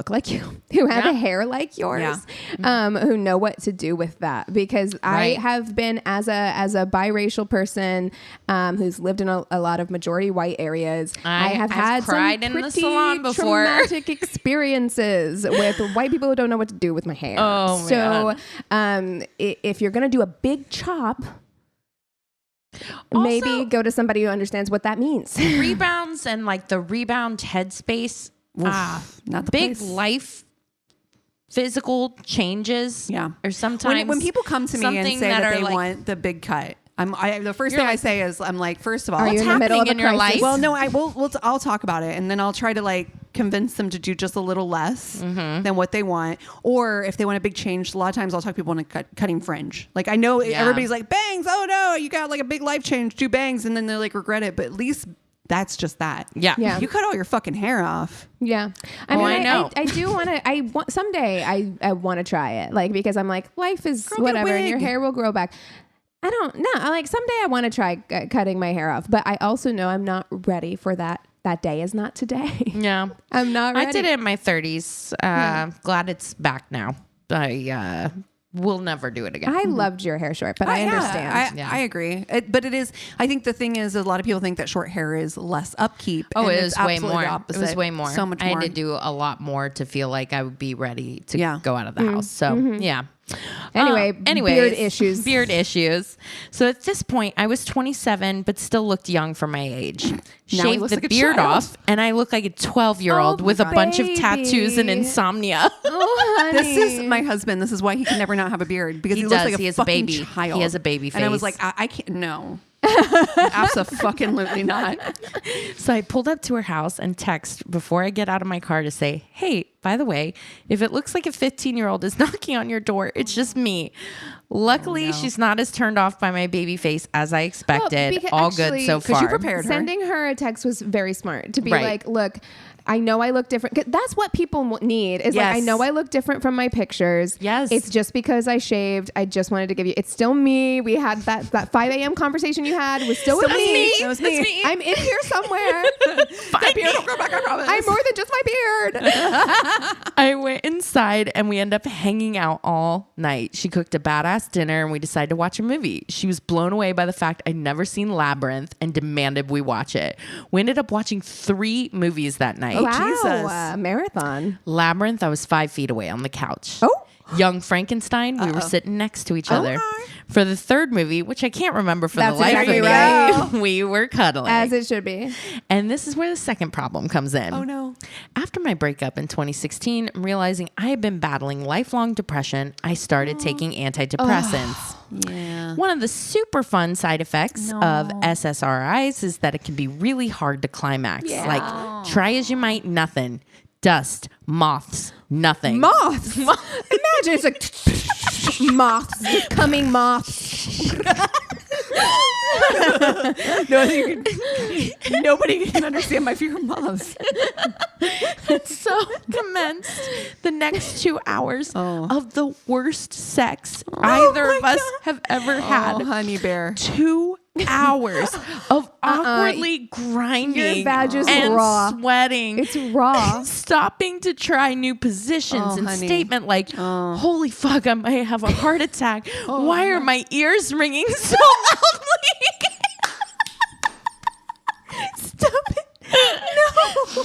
like you, who have a hair like yours, who know what to do with that. Because I have been as a biracial person who's lived in a lot of majority white areas. I've had cried some in pretty the salon before. traumatic experiences with white people who don't know what to do with my hair. If you're gonna do a big chop, maybe go to somebody who understands what that means. Rebounds and like the rebound headspace. Not the big place. Life physical changes. Yeah. Or sometimes when people come to me and say that they want the big cut, the first thing I say is, I'm like, first of all, are you in the middle of your life? Well, no, I'll talk about it, and then I'll try to convince them to do just a little less than what they want. Or if they want a big change, a lot of times I'll talk to people into cutting fringe. Like, I know everybody's like, bangs, oh no, you got like a big life change, do bangs, and then they regret it. But at least that's just that. Yeah. You cut all your fucking hair off. Yeah. I know. I do want to, someday I want to try it. Because I'm like, life is whatever and your hair will grow back. I don't know. Someday I want to try cutting my hair off, but I also know I'm not ready for that. That day is not today. Yeah. I'm not ready. I did it in my 30s. Glad it's back now. I will never do it again. I loved your hair short, but I understand. I agree. But it is, I think the thing is, a lot of people think that short hair is less upkeep. Oh, and it was way more. It was way more. So much more. I had to do a lot more to feel like I would be ready to go out of the house. So, yeah. Anyway, beard issues. So at this point, I was 27, but still looked young for my age. Shaved the like beard off, and I look like a 12-year-old with a bunch of tattoos and insomnia. Oh, honey. This is my husband. This is why he can never not have a beard, because he looks like a fucking child. He has a baby face. And I was like, I can't. No. Absolutely not. So I pulled up to her house and text before I get out of my car to say, hey, by the way, if it looks like a 15-year-old is knocking on your door, it's just me. Luckily, she's not as turned off by my baby face as I expected. All good so far. You prepared her. Sending her a text was very smart to be like, look, I know I look different. 'Cause that's what people need is like, I know I look different from my pictures. Yes. It's just because I shaved. I just wanted to give you, it's still me. We had that 5 a.m. conversation you had was still with me. It was me. I'm in here somewhere. That beard will grow back, I promise. I'm more than just my beard. I went inside and we ended up hanging out all night. She cooked a badass dinner and we decided to watch a movie. She was blown away by the fact I'd never seen Labyrinth and demanded we watch it. We ended up watching 3 movies that night. Oh, wow. Marathon. Labyrinth, I was 5 feet away on the couch. Oh. Young Frankenstein, we were sitting next to each other. For the third movie, which I can't remember for the life of me, we were cuddling. As it should be. And this is where the second problem comes in. Oh, no. After my breakup in 2016, realizing I had been battling lifelong depression, I started taking antidepressants. Yeah. One of the super fun side effects of SSRIs is that it can be really hard to climax. Like, try as you might, nothing. Dust, moths, nothing. Moths? Imagine it's like moths, coming moths. Nobody can understand my fear of moths. So commenced the next 2 hours of the worst sex either of us have ever had. Oh, honey bear. 2 hours of awkwardly grinding Your vag is and raw. sweating. It's raw. Stopping to try new positions and statement like, holy fuck, I might have a heart attack. Why are my ears ringing so loudly? Stop it. No.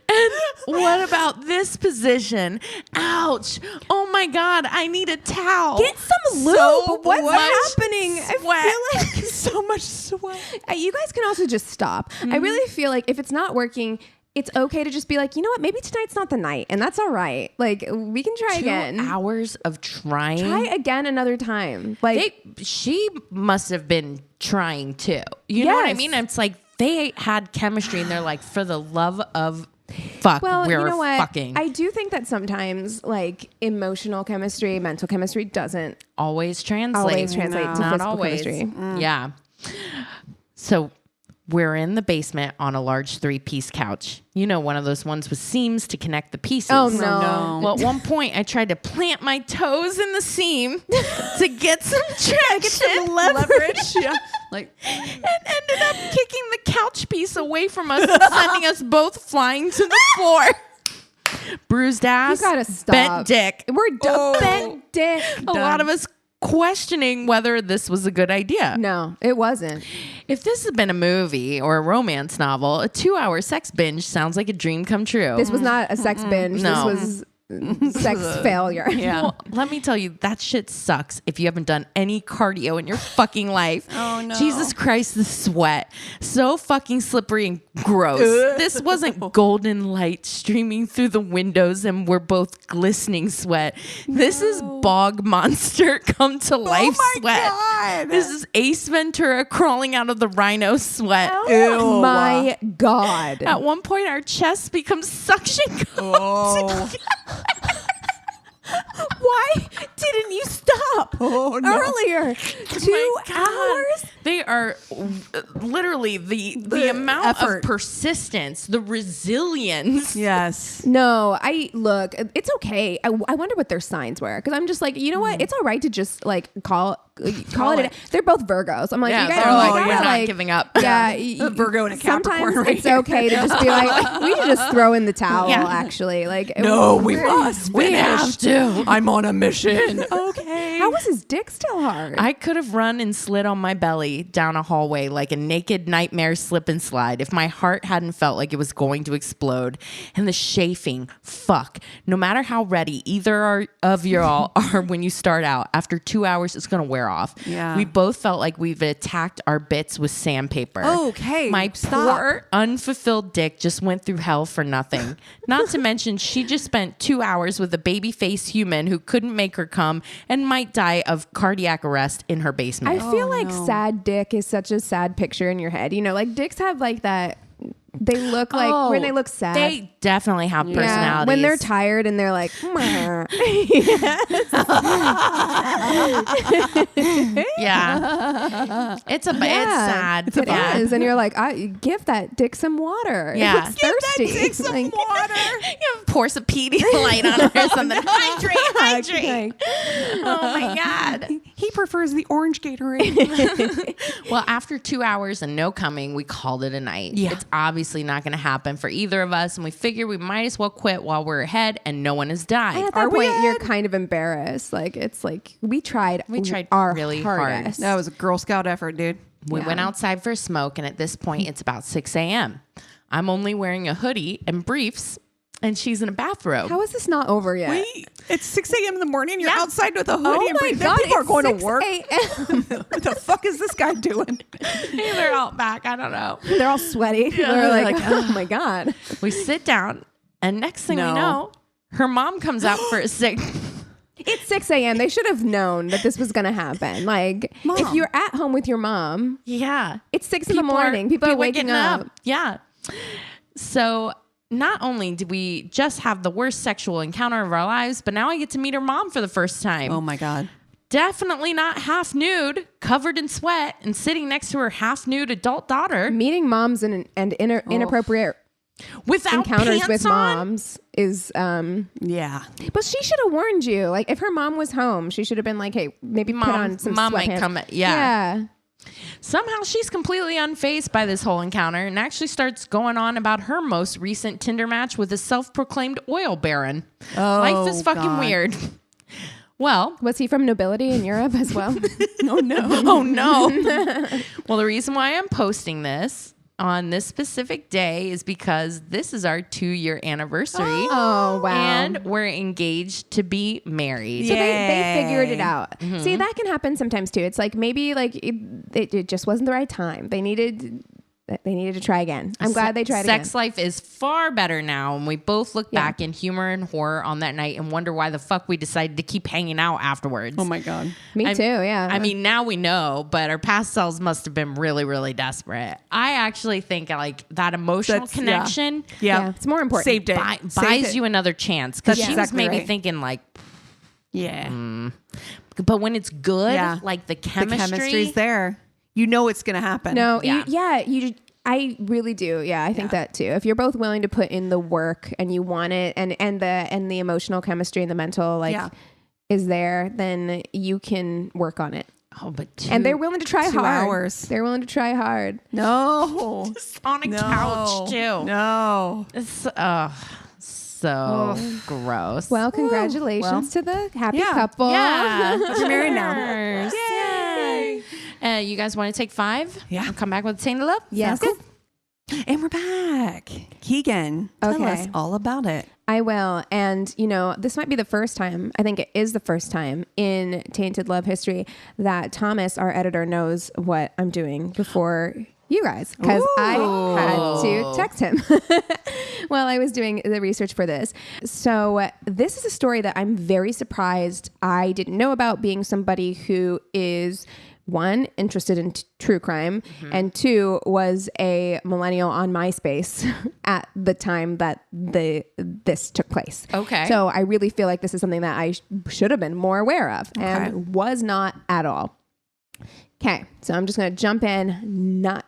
And what about this position? Ouch. Oh my God, I need a towel. Get some lube. So What's much happening? Sweat. I feel like so much sweat. You guys can also just stop. I really feel like if it's not working, it's okay to just be like, you know what? Maybe tonight's not the night, and that's all right. Like, we can try again. 2 hours of trying. Try again another time. Like, she must have been trying too. You know what I mean? It's like they had chemistry, and they're like, for the love of fuck, well, we're you know what? fucking. I do think that sometimes, like, emotional chemistry, mental chemistry doesn't always translate. To not physical always. chemistry. Yeah. So we're in the basement on a large 3-piece couch. You know, one of those ones with seams to connect the pieces. Oh, no. Well, at one point, I tried to plant my toes in the seam to get some traction. Get some leverage. Yeah. Like, and ended up kicking the couch piece away from us and sending us both flying to the floor. Bruised ass. You gotta stop. Bent dick. We're done. Bent dick. A lot of us questioning whether this was a good idea. No, it wasn't. If this had been a movie or a romance novel, a 2-hour sex binge sounds like a dream come true. This was not a sex binge. No. This was sex failure. Yeah. Well, let me tell you, that shit sucks if you haven't done any cardio in your fucking life. Oh, no. Jesus Christ, the sweat. So fucking slippery and gross. This wasn't golden light streaming through the windows and we're both glistening sweat. This is bog monster come to life sweat. God. This is Ace Ventura crawling out of the rhino sweat. Oh my God. At one point, our chests become suction cups. Why didn't you stop earlier? 2 hours? They are literally the amount of persistence, the resilience. Yes. No, look, it's okay. I wonder what their signs were. Because I'm just like, you know what? It's all right to just like call it. They're both Virgos. I'm like, you guys are not giving up. Yeah. A Virgo and a Capricorn. Sometimes it's okay to just be like, we should just throw in the towel, actually. Like, no, we must. We have to. I'm on a mission. Okay. How was his dick still hard? I could have run and slid on my belly down a hallway like a naked nightmare slip and slide if my heart hadn't felt like it was going to explode. And the chafing, fuck. No matter how ready either of y'all are when you start out, after 2 hours, it's going to wear off. Yeah. We both felt like we've attacked our bits with sandpaper. Okay. My poor unfulfilled dick just went through hell for nothing. Not to mention, she just spent 2 hours with a baby face human who couldn't make her come and might die of cardiac arrest in her basement. I feel like sad dick is such a sad picture in your head. You know, like dicks have like that. They look like when they look sad. They definitely have personalities. When they're tired and they're like, yeah. It's sad. It is. And you're like, give that dick some water. Yeah. It's thirsty. Give that dick some water. You pour some Pedialyte on it or something. Hydrate. Oh my God. He prefers the orange Gatorade. Well, after 2 hours and no coming, we called it a night. Yeah. It's obviously not going to happen for either of us. And we figure we might as well quit while we're ahead and no one has died. And at that point, you're kind of embarrassed. Like, it's like, we tried our really hardest. That was a Girl Scout effort, dude. We went outside for a smoke, and at this point, it's about 6 a.m. I'm only wearing a hoodie and briefs, and she's in a bathrobe. How is this not over yet? Wait, it's 6 a.m. in the morning. You're outside with a hoodie. Oh and my God, people are going to work. 6 a.m. What the fuck is this guy doing? They're out back. I don't know. They're all sweaty. They're like, oh my God. We sit down, and next thing we know, her mom comes out for a sick. It's 6 a.m. They should have known that this was going to happen. Like, if you're at home with your mom, it's 6 in the morning. People are waking up. Yeah. So not only did we just have the worst sexual encounter of our lives, but now I get to meet her mom for the first time. Oh my God. Definitely not half nude, covered in sweat, and sitting next to her half nude adult daughter. Meeting moms and inappropriate without encounters pants with on? moms is yeah. But she should have warned you. Like, if her mom was home, she should have been like, hey, maybe put on some mom sweatpants. might come. Yeah. Somehow she's completely unfazed by this whole encounter and actually starts going on about her most recent Tinder match with a self-proclaimed oil baron. Life is fucking weird. Well, was he from nobility in Europe as well? Oh no. Well, the reason why I'm posting this on this specific day is because this is our 2-year anniversary. Oh, wow. And we're engaged to be married. So they figured it out. See, that can happen sometimes too. It's like maybe like it just wasn't the right time. They needed to try again. I'm glad they tried again. Sex life is far better now, and we both look back in humor and horror on that night and wonder why the fuck we decided to keep hanging out afterwards. Oh my God. Me too, yeah. I mean, now we know, but our past selves must have been really, really desperate. I actually think like that emotional connection, it's more important. Saved it. buys you another chance, because she was maybe right. thinking like, but when it's good, like the chemistry's there. You know it's going to happen. No, I really do. Yeah, I think that too. If you're both willing to put in the work and you want it, and the emotional chemistry and the mental is there, then you can work on it. Oh, but and they're willing to try 2 hard. hours. They're willing to try hard. No, just on a couch too. No, it's so gross. Well, congratulations to the happy couple. Yeah, you're married now. Yay! You guys want to take 5? Yeah. And come back with Tainted Love? Yes. Cool. And we're back. Keegan, tell us all about it. I will. And, this might be the first time, I think it is the first time in Tainted Love history that Thomas, our editor, knows what I'm doing before you guys, because I had to text him while I was doing the research for this. So this is a story that I'm very surprised I didn't know about, being somebody who is... 1, interested in true crime, and 2, was a millennial on MySpace at the time that this took place. Okay. So I really feel like this is something that I should have been more aware of and was not at all. Okay, so I'm just going to jump in, not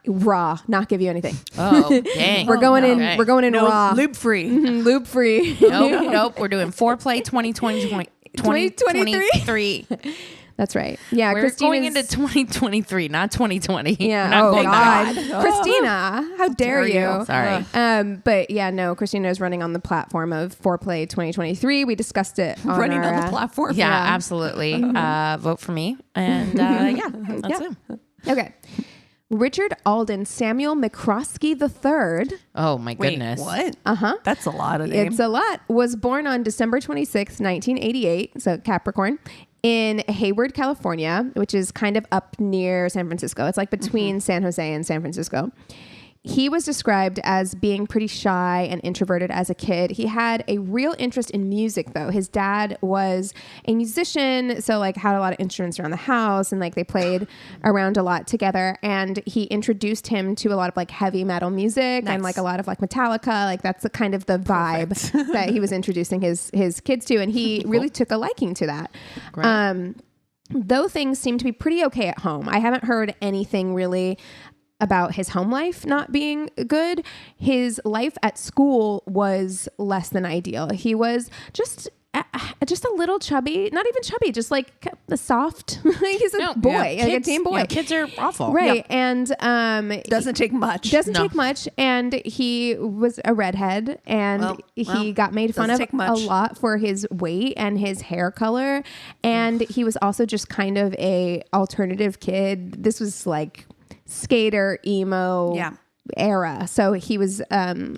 give you anything. Oh, dang. We're going in. We're going in raw, lube free, lube free. Nope. We're doing foreplay 2023. That's right. Yeah, we're going into 2023, not 2020. Yeah. Not going God, back. Christina, how dare you? Sorry. But yeah, no. Christina is running on the platform of Foreplay 2023. We discussed it. On the platform. Yeah, absolutely. Vote for me, and that's it. Okay. Richard Alden Samuel McCroskey III. Oh my goodness. What? That's a lot of names. It's a lot. Was born on December 26th, 1988. So Capricorn. In Hayward, California, which is kind of up near San Francisco. It's like between San Jose and San Francisco. He was described as being pretty shy and introverted as a kid. He had a real interest in music, though. His dad was a musician, so like had a lot of instruments around the house, and like they played around a lot together. And he introduced him to a lot of like heavy metal music and like a lot of like Metallica. Like that's the kind of the vibe that he was introducing his kids to, and he really took a liking to that. Great. Though things seem to be pretty okay at home, I haven't heard anything really about his home life not being good. His life at school was less than ideal. He was just a little chubby, not even chubby, just like a soft. He's a boy, like a teen boy. Yeah, kids are awful, right? And doesn't take much. Take much. And he was a redhead, and he got made fun of a lot for his weight and his hair color. And he was also just kind of a alternative kid. This was like skater emo era. So he was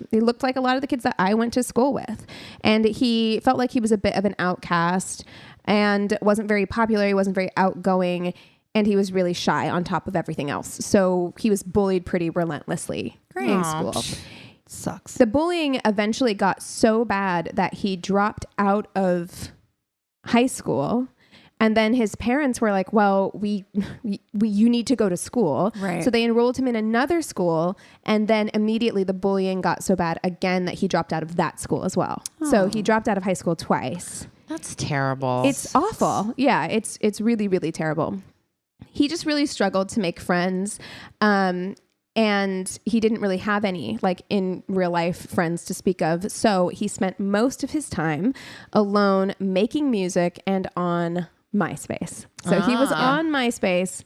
he looked like a lot of the kids that I went to school with, and he felt like he was a bit of an outcast and wasn't very popular. He wasn't very outgoing, and he was really shy on top of everything else. So he was bullied pretty relentlessly in school. Sucks. The bullying eventually got so bad that he dropped out of high school. And then his parents were like, well, you need to go to school. Right. So they enrolled him in another school. And then immediately the bullying got so bad again that he dropped out of that school as well. Oh. So he dropped out of high school twice. That's terrible. It's awful. Yeah, it's really, really terrible. He just really struggled to make friends. And he didn't really have any, like, in real life friends to speak of. So he spent most of his time alone making music and on MySpace. So he was on MySpace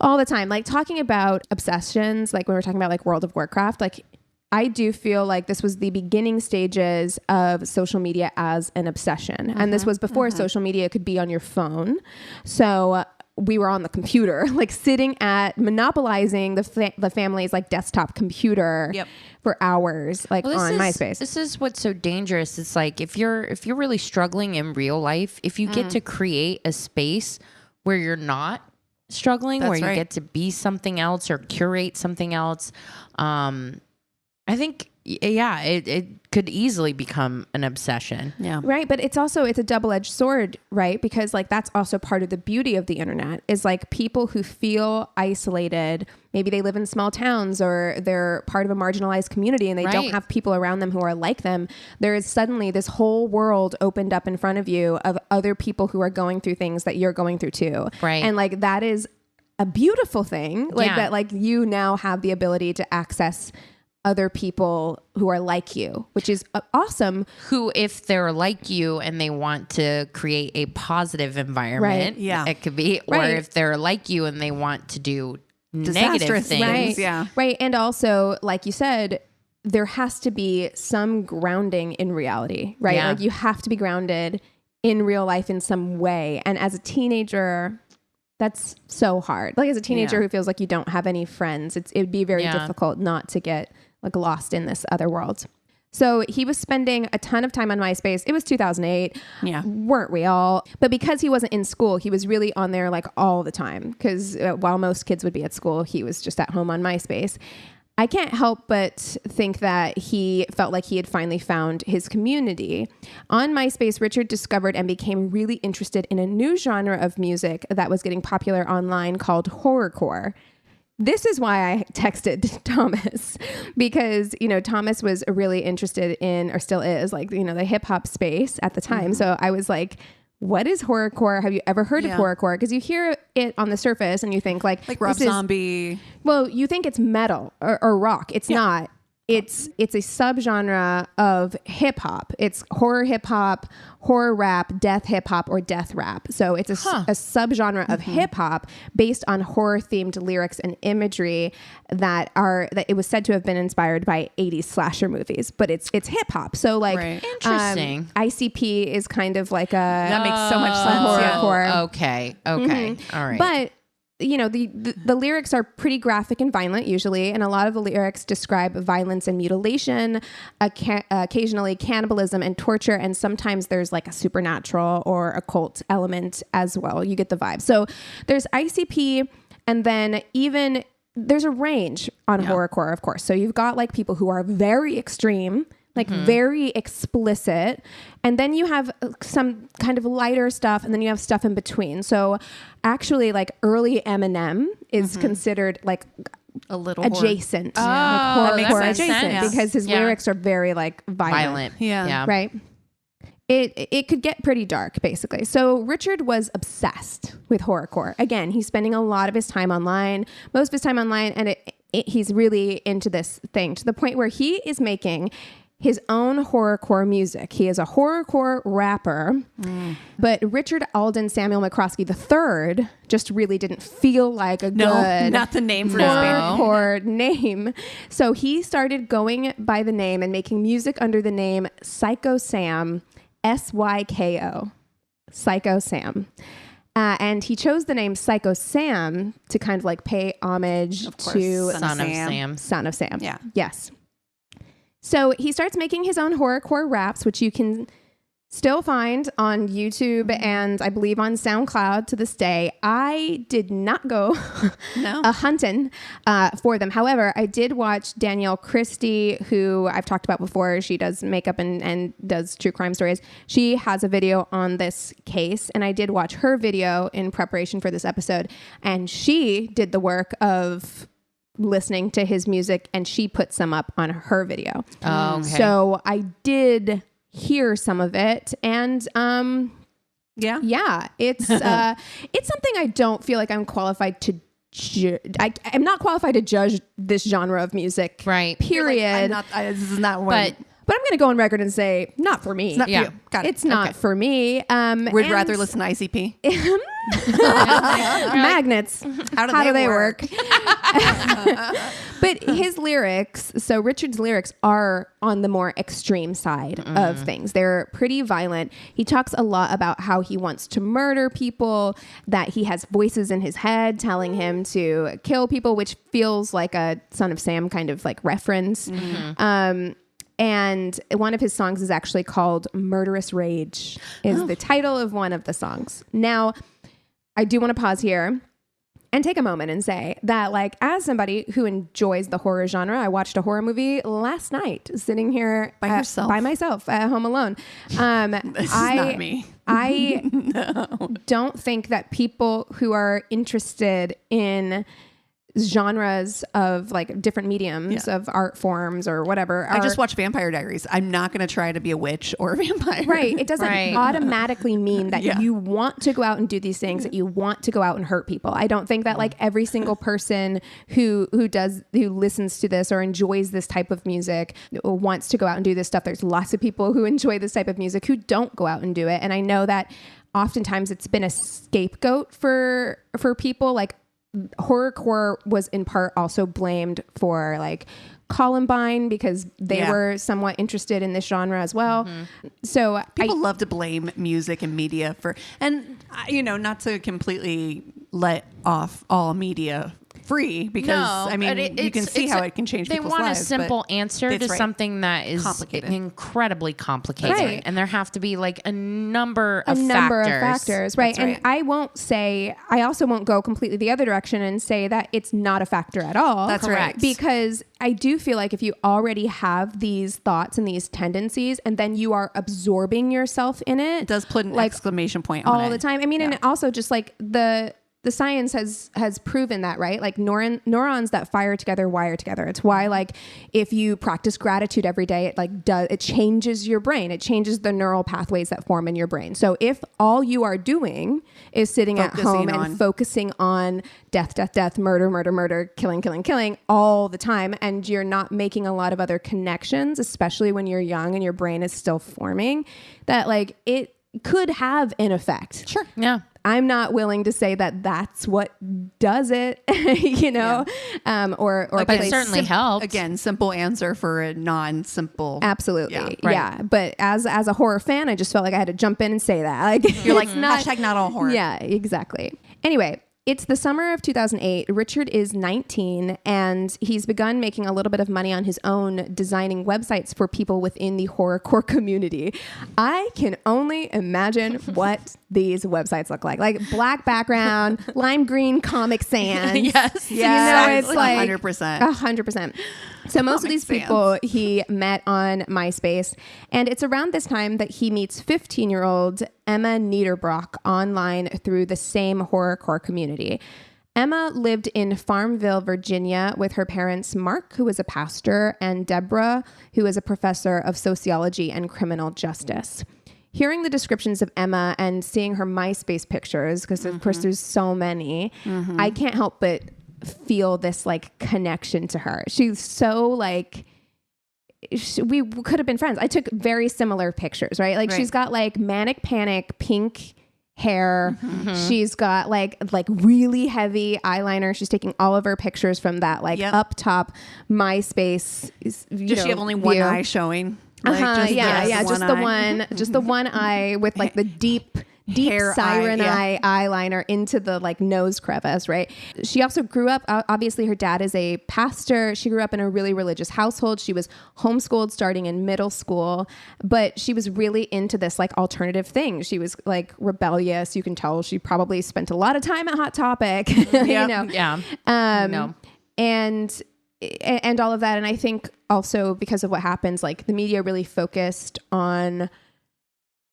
all the time, like talking about obsessions, like when we're talking about like World of Warcraft. Like I do feel like this was the beginning stages of social media as an obsession. And this was before social media could be on your phone. So we were on the computer, like sitting at monopolizing the family's like desktop computer for hours, like on MySpace. This is what's so dangerous. It's like if you're really struggling in real life, if you get to create a space where you're not struggling, where you get to be something else or curate something else, I think it could easily become an obsession. Yeah. Right. But it's a double-edged sword, right? Because like that's also part of the beauty of the internet is like people who feel isolated, maybe they live in small towns or they're part of a marginalized community and they don't have people around them who are like them. There is suddenly this whole world opened up in front of you of other people who are going through things that you're going through too. Right. And like that is a beautiful thing. Like that like you now have the ability to access other people who are like you, which is awesome. Who, if they're like you and they want to create a positive environment, it could be, or if they're like you and they want to do negative things. Right. And also, like you said, there has to be some grounding in reality, right? Like you have to be grounded in real life in some way. And as a teenager, that's so hard. Like as a teenager who feels like you don't have any friends, it would be very difficult not to get like lost in this other world. So he was spending a ton of time on MySpace. It was 2008. Yeah. Weren't we all? But because he wasn't in school, he was really on there like all the time. Because while most kids would be at school, he was just at home on MySpace. I can't help but think that he felt like he had finally found his community. On MySpace, Richard discovered and became really interested in a new genre of music that was getting popular online called horrorcore. This is why I texted Thomas because, you know, Thomas was really interested in, or still is, like, you know, the hip hop space at the time. So I was like, what is horrorcore? Have you ever heard of horrorcore? Because you hear it on the surface and you think like Rob Zombie. Well, you think it's metal or rock. It's not. It's a subgenre of hip hop. It's horror hip hop, horror rap, death hip hop, or death rap. So it's a subgenre of hip hop based on horror themed lyrics and imagery that it was said to have been inspired by 80s slasher movies, but it's hip hop. So like interesting. ICP is kind of like that makes so much sense. Horrorcore. Okay. All right. But you know, the lyrics are pretty graphic and violent usually, and a lot of the lyrics describe violence and mutilation, occasionally cannibalism and torture, and sometimes there's like a supernatural or occult element as well. You get the vibe. So there's ICP, and then even there's a range on horrorcore, of course. So you've got like people who are very extreme, like very explicit. And then you have some kind of lighter stuff, and then you have stuff in between. So actually like early Eminem is considered like a little adjacent. That makes sense. Adjacent because his lyrics are very like violent. Yeah. Right. It could get pretty dark, basically. So Richard was obsessed with horrorcore. Again, he's spending a lot of his time online, most of his time online, and he's really into this thing to the point where he is making his own horrorcore music. He is a horrorcore rapper, but Richard Alden Samuel McCroskey III just really didn't feel like a good not the name for horrorcore name. So he started going by the name and making music under the name Syko Sam, SYKO, Syko Sam. And he chose the name Syko Sam to kind of like pay homage to Son of Sam. Yeah. Yes. So he starts making his own horrorcore raps, which you can still find on YouTube and I believe on SoundCloud to this day. I did not go hunting for them. However, I did watch Danielle Christie, who I've talked about before. She does makeup and does true crime stories. She has a video on this case, and I did watch her video in preparation for this episode. And she did the work of listening to his music, and she put some up on her video. So I did hear some of it, and it's something I don't feel like I'm qualified to I'm not qualified to judge this genre of music, right? Period. This is not what. But I'm going to go on record and say, not for me. It's not for you. Got it. It's not for me. We'd rather listen to ICP. Magnets. How do they work? But his lyrics, so Richard's lyrics are on the more extreme side of things. They're pretty violent. He talks a lot about how he wants to murder people, that he has voices in his head telling him to kill people, which feels like a Son of Sam kind of like reference. And one of his songs is actually called Murderous Rage, is the title of one of the songs. Now, I do want to pause here and take a moment and say that, like, as somebody who enjoys the horror genre, I watched a horror movie last night, sitting here by myself at home alone. This is not me. I don't think that people who are interested in genres of like different mediums of art forms or whatever. I just watched Vampire Diaries. I'm not going to try to be a witch or a vampire. Right. It doesn't automatically mean that you want to go out and do these things, that you want to go out and hurt people. I don't think that like every single person who listens to this or enjoys this type of music wants to go out and do this stuff. There's lots of people who enjoy this type of music who don't go out and do it. And I know that oftentimes it's been a scapegoat for people. Like, horrorcore was in part also blamed for like Columbine because they were somewhat interested in this genre as well. So people love to blame music and media for, and you know, not to completely let off all media free, because I mean, you can see how it can change people's lives. They want a simple answer to something that is incredibly complicated, and there have to be like a number of factors, right? And I also won't go completely the other direction and say that it's not a factor at all. That's correct. Because I do feel like if you already have these thoughts and these tendencies, and then you are absorbing yourself in it, it does put an exclamation point on all the time. I mean, and also just like the science has proven that, right? Like neurons that fire together wire together. It's why, like, if you practice gratitude every day, it changes your brain. It changes the neural pathways that form in your brain. So if all you are doing is sitting at home and focusing on death, murder, killing all the time, and you're not making a lot of other connections, especially when you're young and your brain is still forming, that like it could have an effect. Sure. Yeah. I'm not willing to say that that's what does it, you know, or but it certainly helps. Again, simple answer for a non-simple. Absolutely. Yeah. But as a horror fan, I just felt like I had to jump in and say that. Like, you're like, hashtag not all horror. Yeah, exactly. Anyway, it's the summer of 2008. Richard is 19 and he's begun making a little bit of money on his own designing websites for people within the horrorcore community. I can only imagine what these websites look like. Like black background, lime green Comic Sans. Yes. You know, it's like 100%. 100%. So most of these people he met on MySpace, and it's around this time that he meets 15-year-old Emma Niederbrock online through the same horrorcore community. Emma lived in Farmville, Virginia with her parents, Mark, who was a pastor, and Deborah, who was a professor of sociology and criminal justice. Hearing the descriptions of Emma and seeing her MySpace pictures, because of course there's so many, I can't help but feel this like connection to her. She's so like, we could have been friends. I took very similar pictures, right? Like she's got like manic panic pink hair. She's got like really heavy eyeliner. She's taking all of her pictures from that like up top MySpace. Does she have only one eye showing? Like, just the one eye with like the deep hair siren eye eyeliner into the like nose crevice, right? She also grew up, obviously her dad is a pastor. She grew up in a really religious household. She was homeschooled starting in middle school, but she was really into this like alternative thing. She was like rebellious. You can tell she probably spent a lot of time at Hot Topic, you know? Yeah. And all of that. And I think also because of what happens, like the media really focused on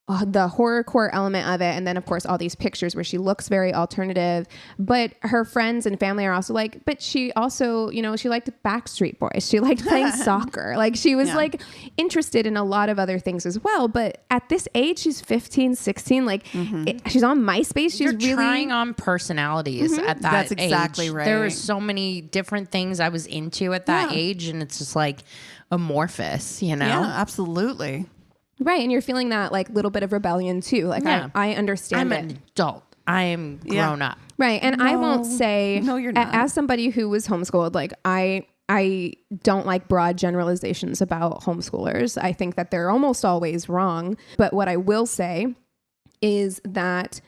the horrorcore element of it, and then of course all these pictures where she looks very alternative, but her friends and family are also like, but she also, you know, she liked Backstreet Boys, she liked playing soccer, like she was like interested in a lot of other things as well. But at this age, she's 15, 16, like she's on MySpace. She's really trying on personalities at that That's age. Exactly right. There were so many different things I was into at that age, and it's just like amorphous, you know? Yeah, absolutely. Right. And you're feeling that like little bit of rebellion too. Like I understand I'm an adult. I am grown up. Right. And I won't say, no, you're not. As somebody who was homeschooled, like I I don't like broad generalizations about homeschoolers. I think that they're almost always wrong. But what I will say is that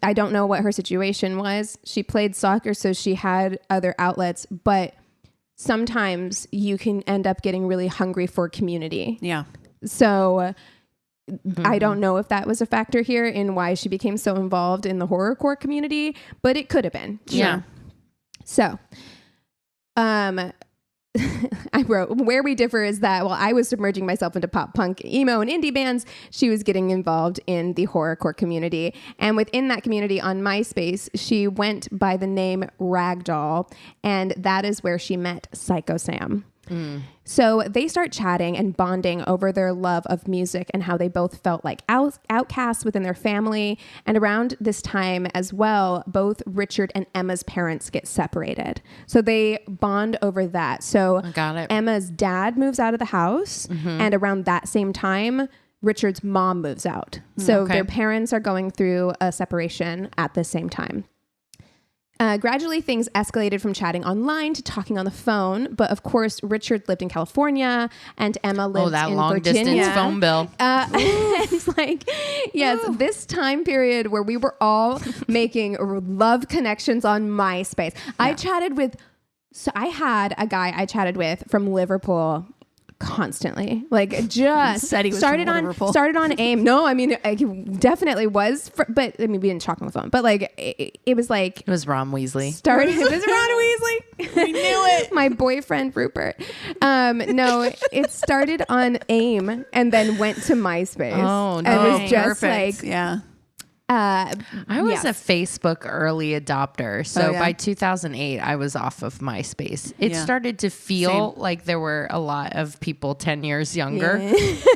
I don't know what her situation was. She played soccer, so she had other outlets, but sometimes you can end up getting really hungry for community. Yeah. So I don't know if that was a factor here in why she became so involved in the horrorcore community, but it could have been. Yeah. So, I wrote, where we differ is that while I was submerging myself into pop punk, emo, and indie bands, she was getting involved in the horrorcore community. And within that community on MySpace, she went by the name Ragdoll, and that is where she met Syko Sam. So they start chatting and bonding over their love of music and how they both felt like outcasts within their family. And around this time as well, both Richard and Emma's parents get separated. So they bond over that. So Got it. Emma's dad moves out of the house, and around that same time, Richard's mom moves out. So their parents are going through a separation at the same time. Gradually, things escalated from chatting online to talking on the phone. But of course, Richard lived in California and Emma lived that in long Virginia. distance phone bill. It's like, yes, this time period where we were all making love connections on MySpace. I chatted with, so I had a guy I chatted with from Liverpool constantly, like just said he was started from on Liverpool. started on AIM. No, I mean he definitely was, but I mean we didn't talk on the phone. But like it was like It was Ron Weasley. started. It was Ron Weasley. We knew it. My boyfriend Rupert. No, it started on AIM and then went to MySpace. Oh, and it was no. just Perfect. like Yeah. I was yes. a Facebook early adopter. So yeah? by 2008, I was off of MySpace. It Yeah. started to feel like there were a lot of people 10 years younger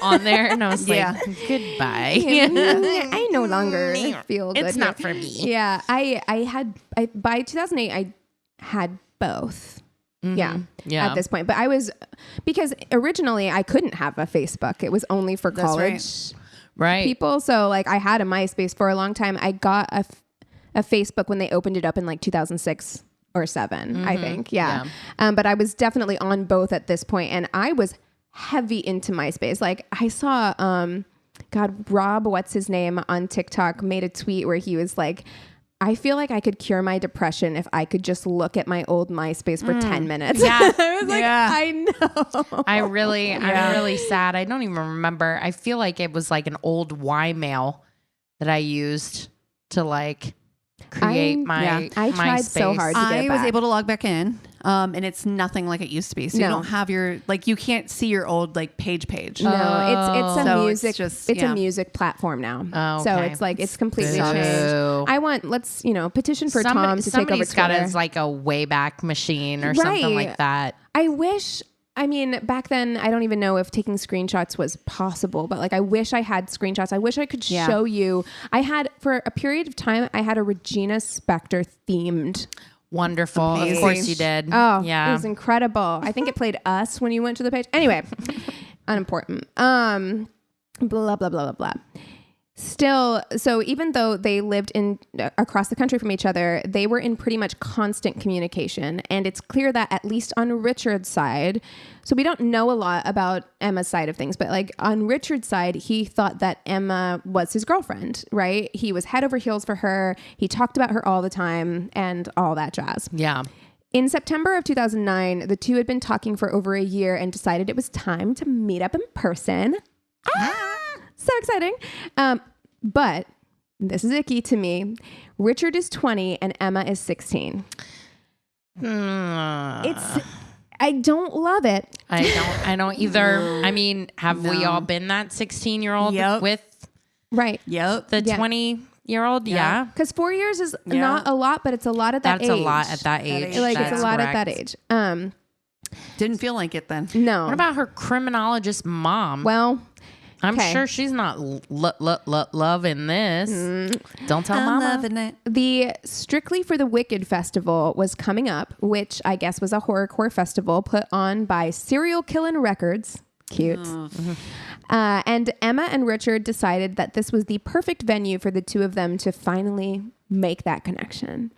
on there. And I was Yeah. like, goodbye. I no longer feel good. It's not for me. Yeah, by 2008 I had both. Yeah, Yeah. at this point. But I was, because originally I couldn't have a Facebook. It was only for That's college Right. people. So like I had a MySpace for a long time. I got a Facebook when they opened it up in like 2006 or 7, I think. Yeah. But I was definitely on both at this point, and I was heavy into MySpace. Like I saw, Rob, what's his name, on TikTok made a tweet where he was like, I feel like I could cure my depression if I could just look at my old MySpace for 10 minutes. Yeah. I was like, I know. I'm really sad. I don't even remember. I feel like it was like an old Y-mail that I used to like create my I tried so MySpace. hard to get I was back. able to log back in, and it's nothing like it used to be. So you No. don't have your, like, you can't see your old like page. No, it's a So music. it's It's just, a music platform now. Oh, So okay. it's like it's completely Boo. changed. I want petition for Tom to take over somebody's got Twitter. his like a Wayback Machine or something like that. I wish. I mean, back then, I don't even know if taking screenshots was possible, but like, I wish I had screenshots. I wish I could show you. I had, for a period of time, I had a Regina Spektor themed. Wonderful. Amazing. Of course you did. Oh, yeah. It was incredible. I think it played Us when you went to the page. Anyway, unimportant. Blah, blah, blah, blah, blah. Still, so even though they lived across the country from each other, they were in pretty much constant communication. And it's clear that at least on Richard's side, so we don't know a lot about Emma's side of things, but like on Richard's side, he thought that Emma was his girlfriend, right? He was head over heels for her. He talked about her all the time and all that jazz. Yeah. In September of 2009, the two had been talking for over a year and decided it was time to meet up in person. So exciting. But this is icky to me. Richard is 20 and Emma is 16. I don't love it. I don't either. I mean, have we all been that 16-year-old Yep. with Right. Yep. the 20-year-old? Yeah. Because 4 years is not a lot, but it's a lot at that age. That's a lot at that age. Like it's That's a lot at that correct. age. Didn't feel like it then. No. What about her criminologist mom? Well, I'm okay. sure she's not loving this. Don't tell mama. it. the Strictly for the Wicked festival was coming up, which I guess was a horrorcore festival put on by Serial Killin' Records. Cute. And Emma and Richard decided that this was the perfect venue for the two of them to finally make that connection.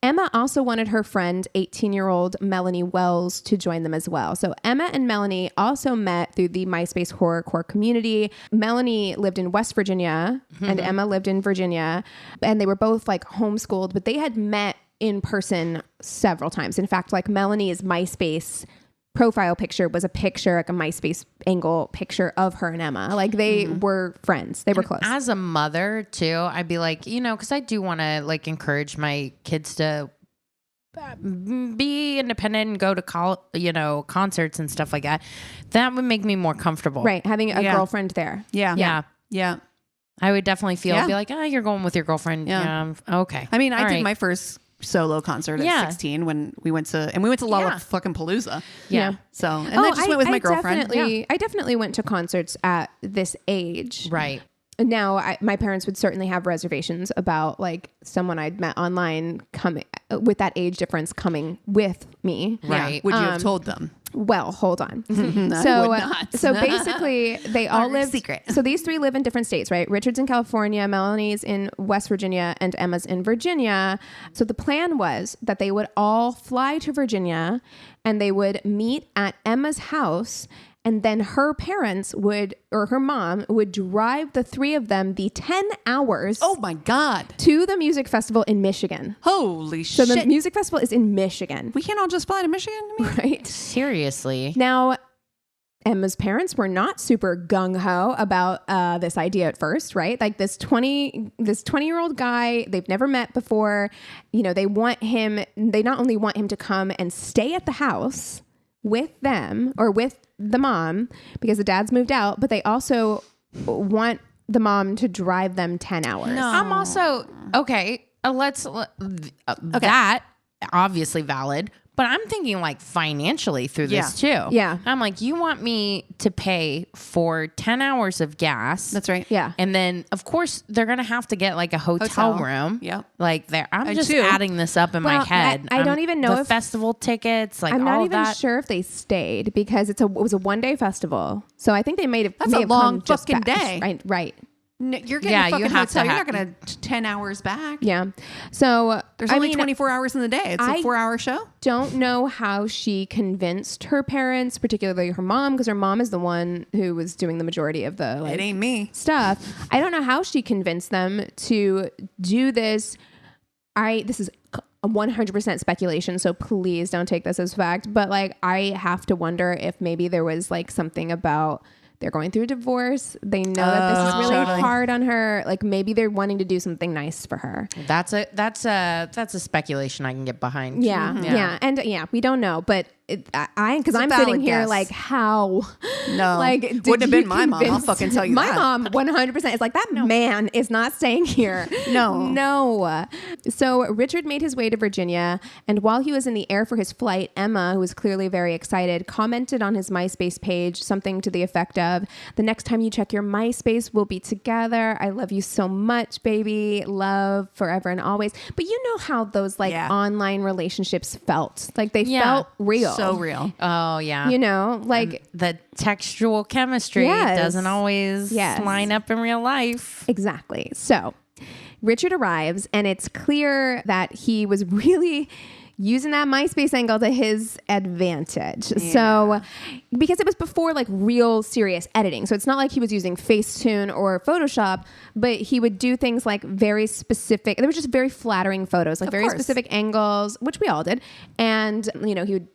Emma also wanted her friend, 18-year-old Melanie Wells, to join them as well. So Emma and Melanie also met through the MySpace horrorcore community. Melanie lived in West Virginia and Emma lived in Virginia, and they were both like homeschooled, but they had met in person several times. In fact, like Melanie's MySpace profile picture was a picture, like a MySpace angle picture of her and Emma. Like they were friends. They were close. As a mother too, I'd be like, because I do want to like encourage my kids to be independent and go to concerts and stuff like that. That would make me more comfortable. Right. Having a girlfriend there. Yeah. I would definitely be like, you're going with your girlfriend. Yeah. Okay. I mean, I did my first solo concert at 16 when we went to Lollapalooza. Yeah. So, and I just went with my girlfriend. I definitely went to concerts at this age. Right. Now, my parents would certainly have reservations about like someone I'd met online coming with that age difference coming with me. Right. Would you have told them? Well, hold on. So basically they all live secret. So these three live in different states, right? Richard's in California, Melanie's in West Virginia, and Emma's in Virginia. So the plan was that they would all fly to Virginia and they would meet at Emma's house. And then her parents her mom would drive the three of them the 10 hours. Oh my God. To the music festival in Michigan. Holy shit. So the music festival is in Michigan. We can't all just fly to Michigan? Right. Seriously. Now, Emma's parents were not super gung-ho about this idea at first, right? Like this 20-year-old guy they've never met before. They not only want him to come and stay at the house with them or with the mom because the dad's moved out, but they also want the mom to drive them 10 hours. No. I'm also okay. That obviously valid, but I'm thinking like financially through this too. Yeah. I'm like, you want me to pay for 10 hours of gas. That's right. Yeah. And then of course they're going to have to get like a hotel room. Yep. Like I'm just adding this up in my head. I don't even know the if festival tickets, like I'm not all even that. sure if they stayed because it was a one-day festival. So I think they may have. That's a long fucking day. Right. No, you're getting a fucking hotel. You're not going to 10 hours back. Yeah. So there's only 24 hours in the day. It's a 4-hour show. Don't know how she convinced her parents, particularly her mom, because her mom is the one who was doing the majority of the it ain't me stuff. I don't know how she convinced them to do this. This is 100% speculation, so please don't take this as fact. But like, I have to wonder if maybe there was like something about. They're going through a divorce. They know that this is really hard on her. Like maybe they're wanting to do something nice for her. That's a speculation I can get behind. Yeah. And we don't know, but because I'm sitting here like, how? No, like wouldn't have been my mom. I'll fucking tell you my that. mom 100% is like, that man is not staying here. No. So Richard made his way to Virginia, and while he was in the air for his flight, Emma, who was clearly very excited, commented on his MySpace page something to the effect of, "The next time you check your MySpace, we'll be together. I love you so much, baby. Love forever and always." But you know how those online relationships felt. Like they felt real. So real. Oh, yeah. Like the textual chemistry doesn't always line up in real life. Exactly. So Richard arrives, and it's clear that he was really using that MySpace angle to his advantage. Yeah. So, because it was before like real serious editing. So it's not like he was using Facetune or Photoshop, but he would do things like very specific. They were just very flattering photos, like very specific angles, which we all did. And, he would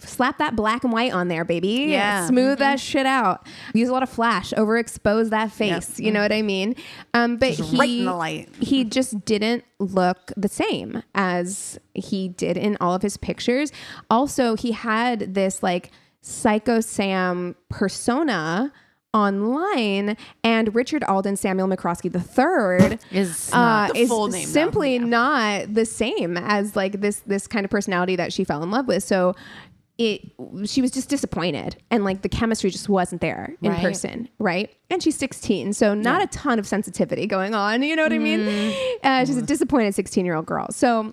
slap that black and white on there, baby. Yeah. Smooth that shit out. Use a lot of flash, overexpose that face. Yep. You know what I mean? But just right in the light. He just didn't look the same as he did in all of his pictures. Also, he had this like Syko Sam persona online, and Richard Alden Samuel McCroskey III is not the full name, simply not the same as like this kind of personality that she fell in love with. So she was just disappointed, and like the chemistry just wasn't there in person, right? And she's 16, so not a ton of sensitivity going on. You know what I mean? She's a disappointed 16-year-old girl. So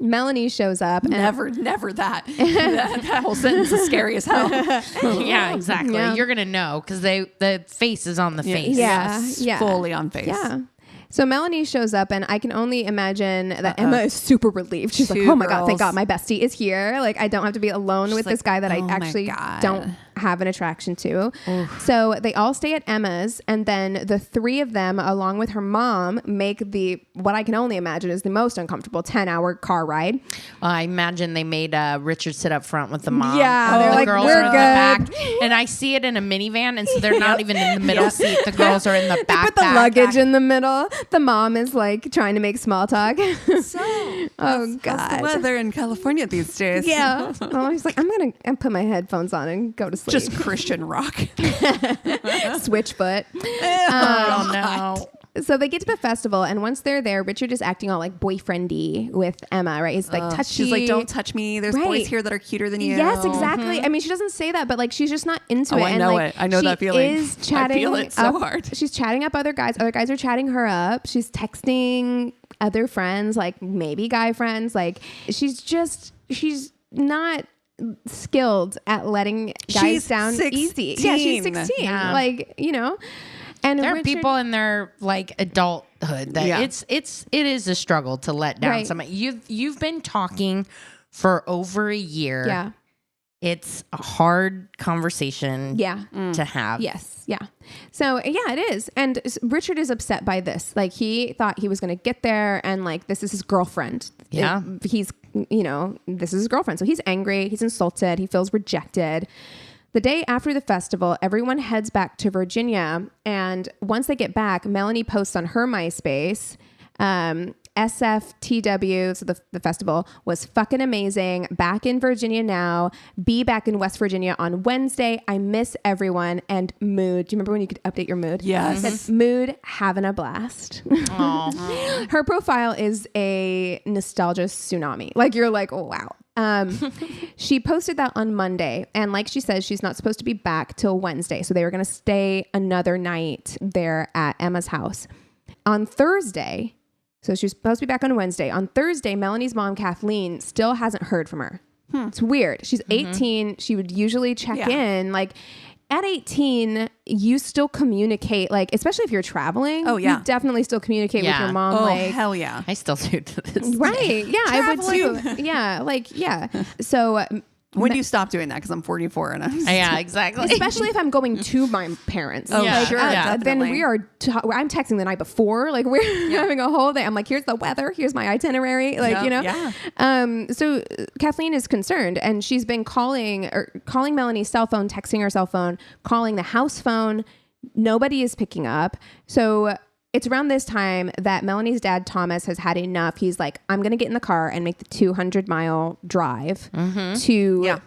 Melanie shows up. Never that. that whole sentence is scary as hell. Yeah, exactly. Yeah. You're going to know because the face is on the face. Yeah. Fully on face. Yeah. So Melanie shows up, and I can only imagine that Emma is super relieved. She's like, oh my God, thank God my bestie is here. Like, I don't have to be alone with this guy that I actually don't have an attraction to. So they all stay at Emma's, and then the three of them, along with her mom, make what I can only imagine is the most uncomfortable 10-hour car ride. I imagine they made Richard sit up front with the mom. Yeah, they're like, girls we're are in good. the back. And I see it in a minivan, and so they're not even in the middle seat. The girls are in the back. They put the luggage in the middle. The mom is like trying to make small talk. So, oh God, how's the weather in California these days? Yeah. Oh, he's like, I'm gonna put my headphones on and go to sleep. Just Christian rock. Switchfoot. Oh no. So they get to the festival, and once they're there, Richard is acting all like boyfriendy with Emma, right? He's like touchy. She's like, don't touch me. There's boys here that are cuter than you. Yes, exactly. I mean, she doesn't say that, but like she's just not into it. I know it. I know that feeling. Is chatting I feel it so hard. She's chatting up other guys. Other guys are chatting her up. She's texting other friends, like maybe guy friends. Like she's not skilled at letting guys sound 16. easy. Yeah, she's 16. Yeah. Like, and There Richard, are people in their like adulthood that it is a struggle to let down somebody. You've been talking for over a year. Yeah. It's a hard conversation to have. Yes. Yeah. So yeah, it is. And Richard is upset by this. Like he thought he was going to get there and like, this is his girlfriend. Yeah. This is his girlfriend. So he's angry. He's insulted. He feels rejected. The day after the festival, everyone heads back to Virginia. And once they get back, Melanie posts on her MySpace, SFTW, so the festival was fucking amazing. Back in Virginia now. Be back in West Virginia on Wednesday. I miss everyone. And mood. Do you remember when you could update your mood? Yes. It said, mood, having a blast. Her profile is a nostalgia tsunami. Like you're like, oh, wow. She posted that on Monday, and like she says, she's not supposed to be back till Wednesday, so they were going to stay another night there at Emma's house. On Thursday, so she's supposed to be back on Wednesday. On Thursday, Melanie's mom, Kathleen, still hasn't heard from her. It's weird. She's 18. She would usually check in. Like at 18, you still communicate, like, especially if you're traveling. Oh, yeah. You definitely still communicate with your mom. Oh, like, hell yeah. I still do to this right. day. Yeah, traveling. I would too. Yeah. Like, yeah. So when do you stop doing that? Because I'm 44 and yeah, exactly. Especially if I'm going to my parents. Oh, yeah, sure. Then we are. I'm texting the night before. Like we're having a whole day. I'm like, here's the weather. Here's my itinerary. Like Yeah. So Kathleen is concerned, and she's been calling Melanie's cell phone, texting her cell phone, calling the house phone. Nobody is picking up. So it's around this time that Melanie's dad, Thomas, has had enough. He's like, I'm going to get in the car and make the 200-mile drive to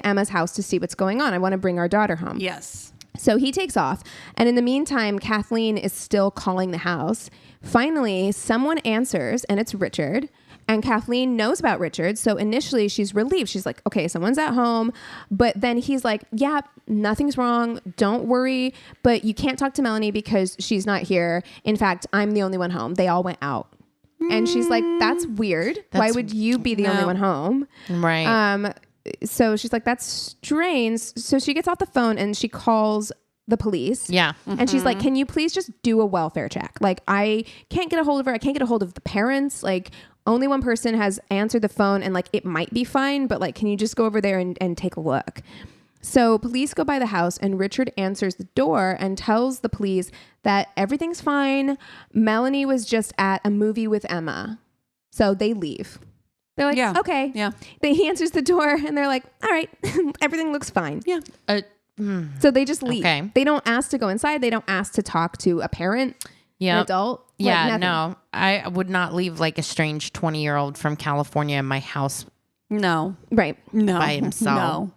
Emma's house to see what's going on. I want to bring our daughter home. Yes. So he takes off. And in the meantime, Kathleen is still calling the house. Finally, someone answers, and it's Richard. And Kathleen knows about Richard. So initially she's relieved. She's like, okay, someone's at home. But then he's like, yeah, nothing's wrong. Don't worry. But you can't talk to Melanie because she's not here. In fact, I'm the only one home. They all went out. And she's like, that's weird. Why would you be the only one home? Right. So she's like, that's strange. So she gets off the phone and she calls the police. Yeah. And she's like, can you please just do a welfare check? Like, I can't get a hold of her. I can't get a hold of the parents. Like, only one person has answered the phone, and like, it might be fine, but like, can you just go over there and take a look? So police go by the house, and Richard answers the door and tells the police that everything's fine. Melanie was just at a movie with Emma. So they leave. They're like, okay. Yeah. He answers the door, and they're like, all right, everything looks fine. Yeah. So they just leave. Okay. They don't ask to go inside. They don't ask to talk to a parent, an adult. Yeah, no. I would not leave like a strange 20-year-old from California in my house. No. Right. No. By himself. No.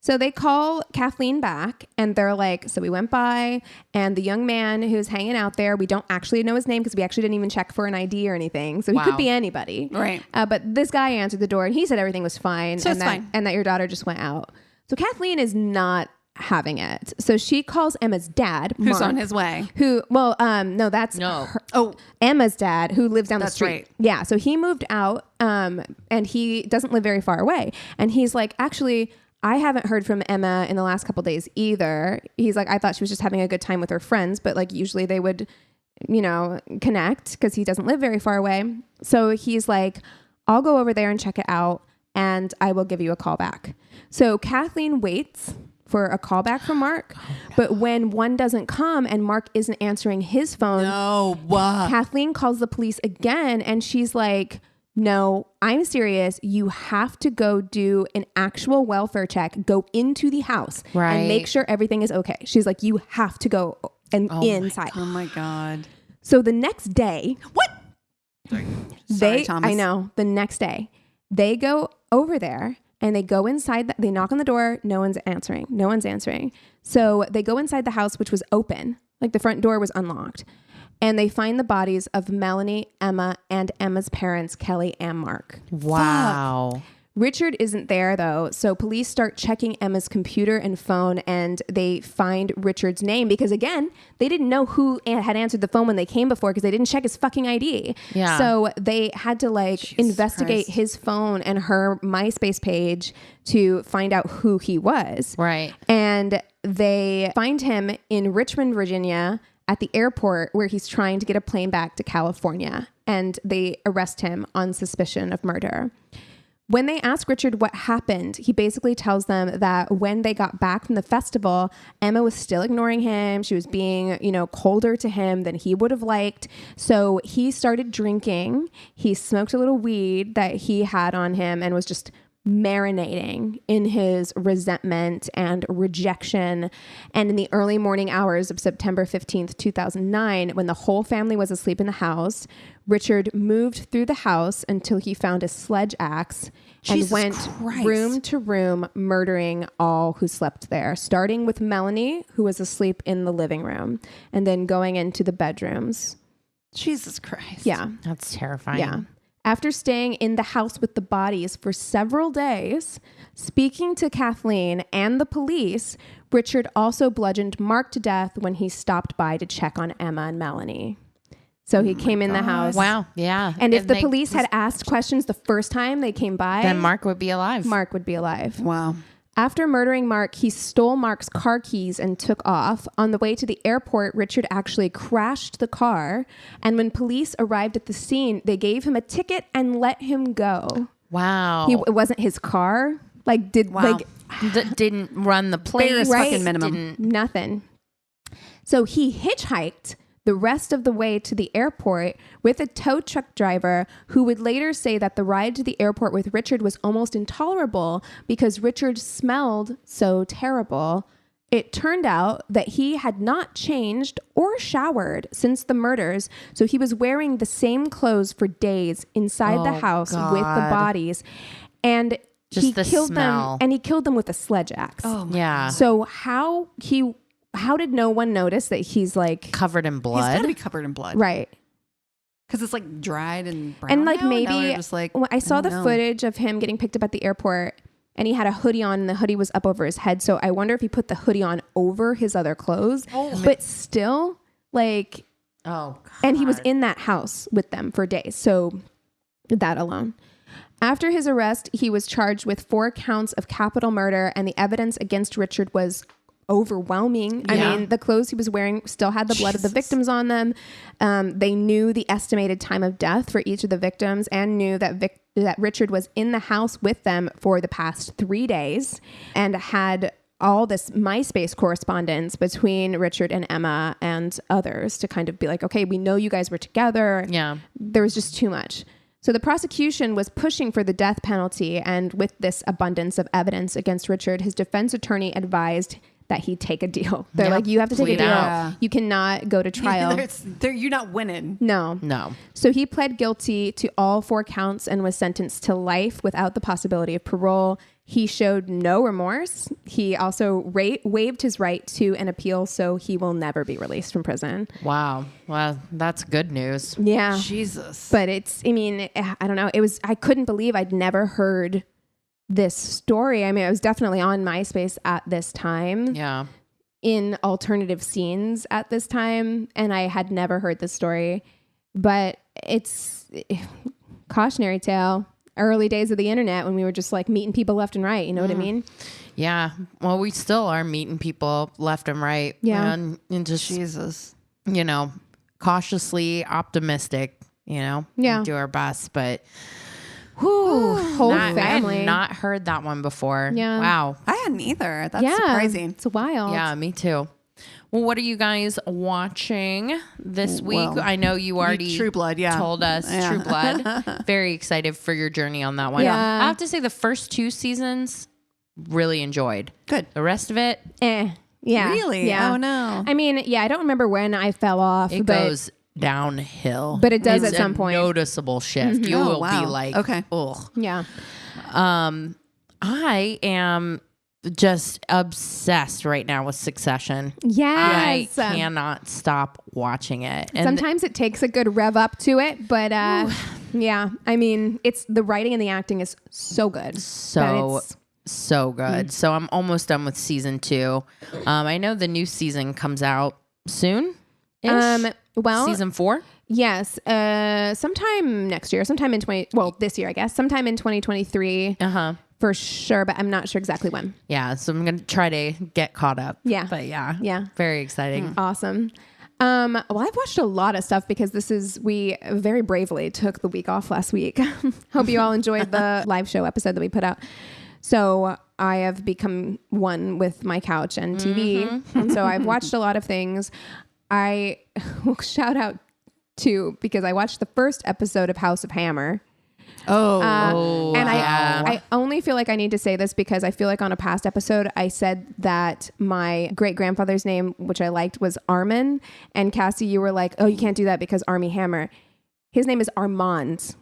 So they call Kathleen back, and they're like, so we went by, and the young man who's hanging out there, we don't actually know his name because we actually didn't even check for an ID or anything. So he could be anybody. Right. But this guy answered the door, and he said everything was fine. So it's fine. And that your daughter just went out. So Kathleen is not having it. So she calls Emma's dad, who's Mark, on his way. Emma's dad, who lives down the street. Right. Yeah. So he moved out, and he doesn't live very far away. And he's like, actually, I haven't heard from Emma in the last couple days either. He's like, I thought she was just having a good time with her friends, but like usually they would connect because he doesn't live very far away. So he's like, I'll go over there and check it out and I will give you a call back. So Kathleen waits for a call back from Mark, but when one doesn't come and Mark isn't answering his phone, Kathleen calls the police again and she's like, no, I'm serious. You have to go do an actual welfare check, go into the house and make sure everything is okay. She's like, you have to go inside. Oh my God. So the next day, Sorry, Thomas. I know, the next day they go over there and they go inside. They knock on the door. No one's answering. So they go inside the house, which was open. Like the front door was unlocked. And they find the bodies of Melanie, Emma, and Emma's parents, Kelly and Mark. Wow. Fuck. Richard isn't there though. So police start checking Emma's computer and phone and they find Richard's name because again, they didn't know who had answered the phone when they came before because they didn't check his fucking ID. Yeah. So they had to investigate his phone and her MySpace page to find out who he was. Right. And they find him in Richmond, Virginia at the airport where he's trying to get a plane back to California. And they arrest him on suspicion of murder. When they ask Richard what happened, he basically tells them that when they got back from the festival, Emma was still ignoring him. She was being, colder to him than he would have liked. So he started drinking. He smoked a little weed that he had on him and was just marinating in his resentment and rejection. And in the early morning hours of September 15th, 2009, when the whole family was asleep in the house, Richard moved through the house until he found a sledge axe and went room to room, murdering all who slept there, starting with Melanie, who was asleep in the living room, and then going into the bedrooms. Jesus Christ. Yeah. That's terrifying. Yeah. After staying in the house with the bodies for several days, speaking to Kathleen and the police, Richard also bludgeoned Mark to death when he stopped by to check on Emma and Melanie. So he came in the house. Wow. Yeah. And if the police had asked questions the first time they came by, then Mark would be alive. Wow. After murdering Mark, he stole Mark's car keys and took off. On the way to the airport, Richard actually crashed the car. And when police arrived at the scene, they gave him a ticket and let him go. Wow. It wasn't his car. Didn't run the place. Right? Fucking minimum. Nothing. So he hitchhiked the rest of the way to the airport with a tow truck driver who would later say that the ride to the airport with Richard was almost intolerable because Richard smelled so terrible. It turned out that he had not changed or showered since the murders, so he was wearing the same clothes for days inside the house with the bodies. And he killed them, and he killed them with a sledge axe. Oh my God. So how did no one notice that he's covered in blood? He's gotta be covered in blood. Right. Because it's dried and brown. And now, maybe just I saw the footage of him getting picked up at the airport and he had a hoodie on and the hoodie was up over his head. So I wonder if he put the hoodie on over his other clothes, but still oh God. And he was in that house with them for days. So that alone. After his arrest, he was charged with 4 counts of capital murder and the evidence against Richard was overwhelming. I mean, the clothes he was wearing still had the blood of the victims on them. They knew the estimated time of death for each of the victims and knew that Richard was in the house with them for the past 3 days and had all this MySpace correspondence between Richard and Emma and others to kind of be like, okay, we know you guys were together. Yeah. There was just too much. So the prosecution was pushing for the death penalty. And with this abundance of evidence against Richard, his defense attorney advised that he take a deal. They're like, you have to take a deal. Yeah. You cannot go to trial. You're not winning. No. So he pled guilty to all 4 counts and was sentenced to life without the possibility of parole. He showed no remorse. He also waived his right to an appeal, so he will never be released from prison. Wow. Well, that's good news. Yeah. Jesus. But I don't know. I couldn't believe I'd never heard this story. I mean, I was definitely on MySpace at this time. Yeah. In alternative scenes at this time, and I had never heard this story. But it's cautionary tale. Early days of the internet when we were just meeting people left and right. You know what I mean? Yeah. Well, we still are meeting people left and right. Yeah. And just, Jesus. cautiously optimistic, you know? Yeah. Do our best, but whole family. I had not heard that one before. Yeah. Wow. I hadn't either. That's surprising. It's wild. Yeah, me too. Well, what are you guys watching this week? I know you already True Blood, told us True Blood. Very excited for your journey on that one. Yeah. I have to say the first 2 seasons really enjoyed. Good. The rest of it, Yeah. Really? Yeah. Oh, no. I mean, I don't remember when I fell off. it goes downhill. But it does It's at some a point. noticeable shift. You will be like, okay. ugh. Yeah. I am just obsessed right now with Succession. Yes. I cannot stop watching it. And Sometimes it takes a good rev up to it, but yeah, I mean, it's the writing and the acting is so good. So good. So I'm almost done with season 2. I know the new season comes out soon. Well, season 4. Yes, sometime next year, sometime in this year, I guess, sometime in 2023. For sure, but I'm not sure exactly when. Yeah, so I'm gonna try to get caught up. Yeah, but yeah, very exciting. Awesome. Well, I've watched a lot of stuff because we very bravely took the week off last week. Hope you all enjoyed the live show episode that we put out. So I have become one with my couch and TV. And so I've watched a lot of things. I will shout out to, because I watched the first episode of House of Hammer. And I only feel like I need to say this because I feel like on a past episode I said that my great grandfather's name, which I liked, was Armin, and Cassie, you were like, oh, you can't do that because Armie Hammer. His name is Armand.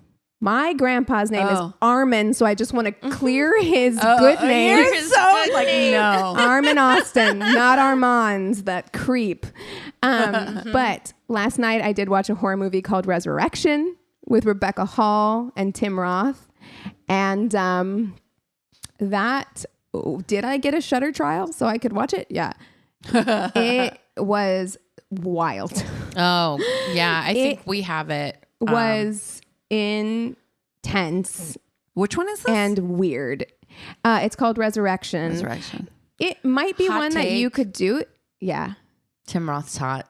My grandpa's name is Armin, so I just want to clear his good name. You're so like, no. Armin Austin, not Armand, that creep. But last night I did watch a horror movie called Resurrection with Rebecca Hall and Tim Roth. And did I get a Shudder trial so I could watch it? Yeah. It was wild. Oh, yeah. I think we have it. Was intense. Which one is this? And weird. It's called Resurrection. It might be one that you could do. Yeah. Tim Roth's hot.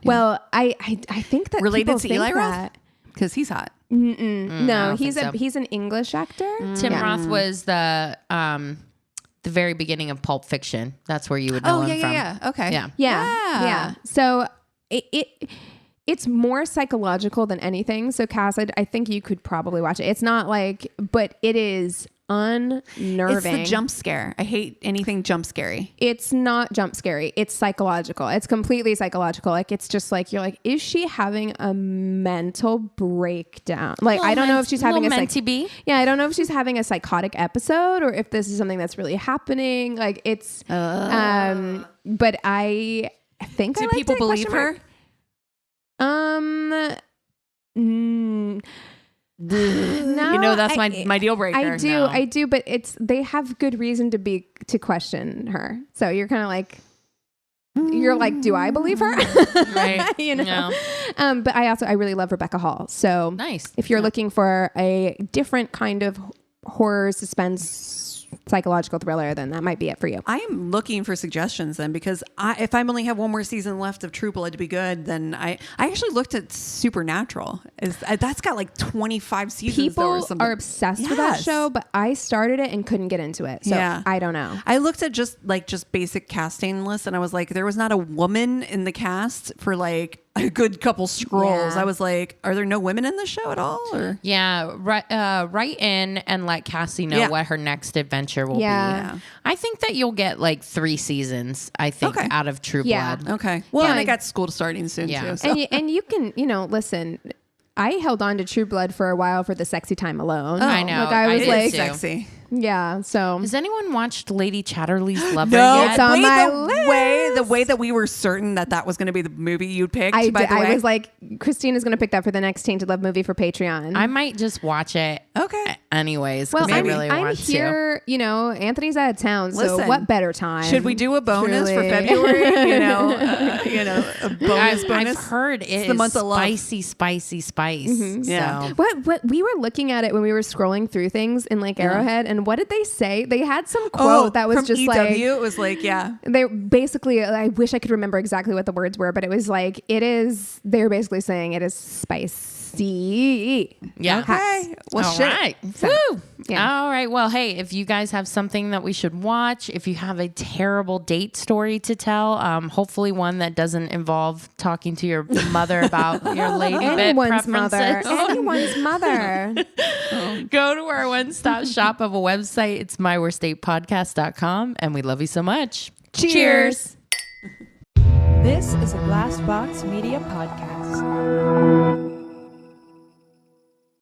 Well, I think that related to Eli Roth? Because he's hot. No, he's an English actor. Tim Roth was the very beginning of Pulp Fiction. That's where you would know him from. Yeah. Okay. Yeah. So it's more psychological than anything. So Cass, I think you could probably watch it. It's not like, but it is unnerving. It's the jump scare. I hate anything jump scary. It's not jump scary. It's psychological. It's completely psychological. Like, it's just like, you're like, is she having a mental breakdown? Like, I don't know if she's having I don't know if she's having a psychotic episode or if this is something that's really happening. Like, it's, but I think do people believe her? No, you know, that's my deal breaker. I do, but they have good reason to question her. So you're kind of like, you're like, do I believe her? Right. You know. Yeah. But I really love Rebecca Hall. So nice. If you're looking for a different kind of horror, suspense, psychological thriller, then that might be it for you. I am looking for suggestions then, because if I only have one more season left of True Blood to be good, then I actually looked at Supernatural. That's got like 25 seasons. People are obsessed with that show, but I started it and couldn't get into it. So I don't know. I looked at just basic casting lists, and I was like, there was not a woman in the cast for like a good couple scrolls. Yeah. I was like, are there no women in the show at all? Or? Yeah, write in and let Cassie know what her next adventure will be. I think that you'll get like 3 seasons, I think, out of True Blood. Okay. Well, and I got school starting soon too. So. And you can, listen, I held on to True Blood for a while for the sexy time alone. I know. Like I was like sexy. Yeah. So has anyone watched Lady Chatterley's Lover no, yet? It's on my list. The way that we were certain that was going to be the movie you'd pick. I was like, Christina's going to pick that for the next Tainted Love movie for Patreon. I might just watch it. Okay. Well, I really want I'm here. Anthony's out of town, so Listen, what better time? Should we do a bonus for February? A bonus. I've heard it's the month of love. Spicy spice. Mm-hmm. So. What we were looking at it when we were scrolling through things in like Arrowhead, and And what did they say? They had some quote that was from just EW, like, it was like, yeah. They basically, I wish I could remember exactly what the words were, but it was like, they're basically saying it is spicy. Yeah. Okay. Well, All shit. right. So, Woo. yeah. All right. Well, hey, if you guys have something that we should watch, if you have a terrible date story to tell, hopefully one that doesn't involve talking to your mother about your lady Anyone's bit mother. preferences. Anyone's mother. Go to our one-stop shop of a website. It's myworstdatepodcast.com, and we love you so much. Cheers. This is a Glass Box Media podcast.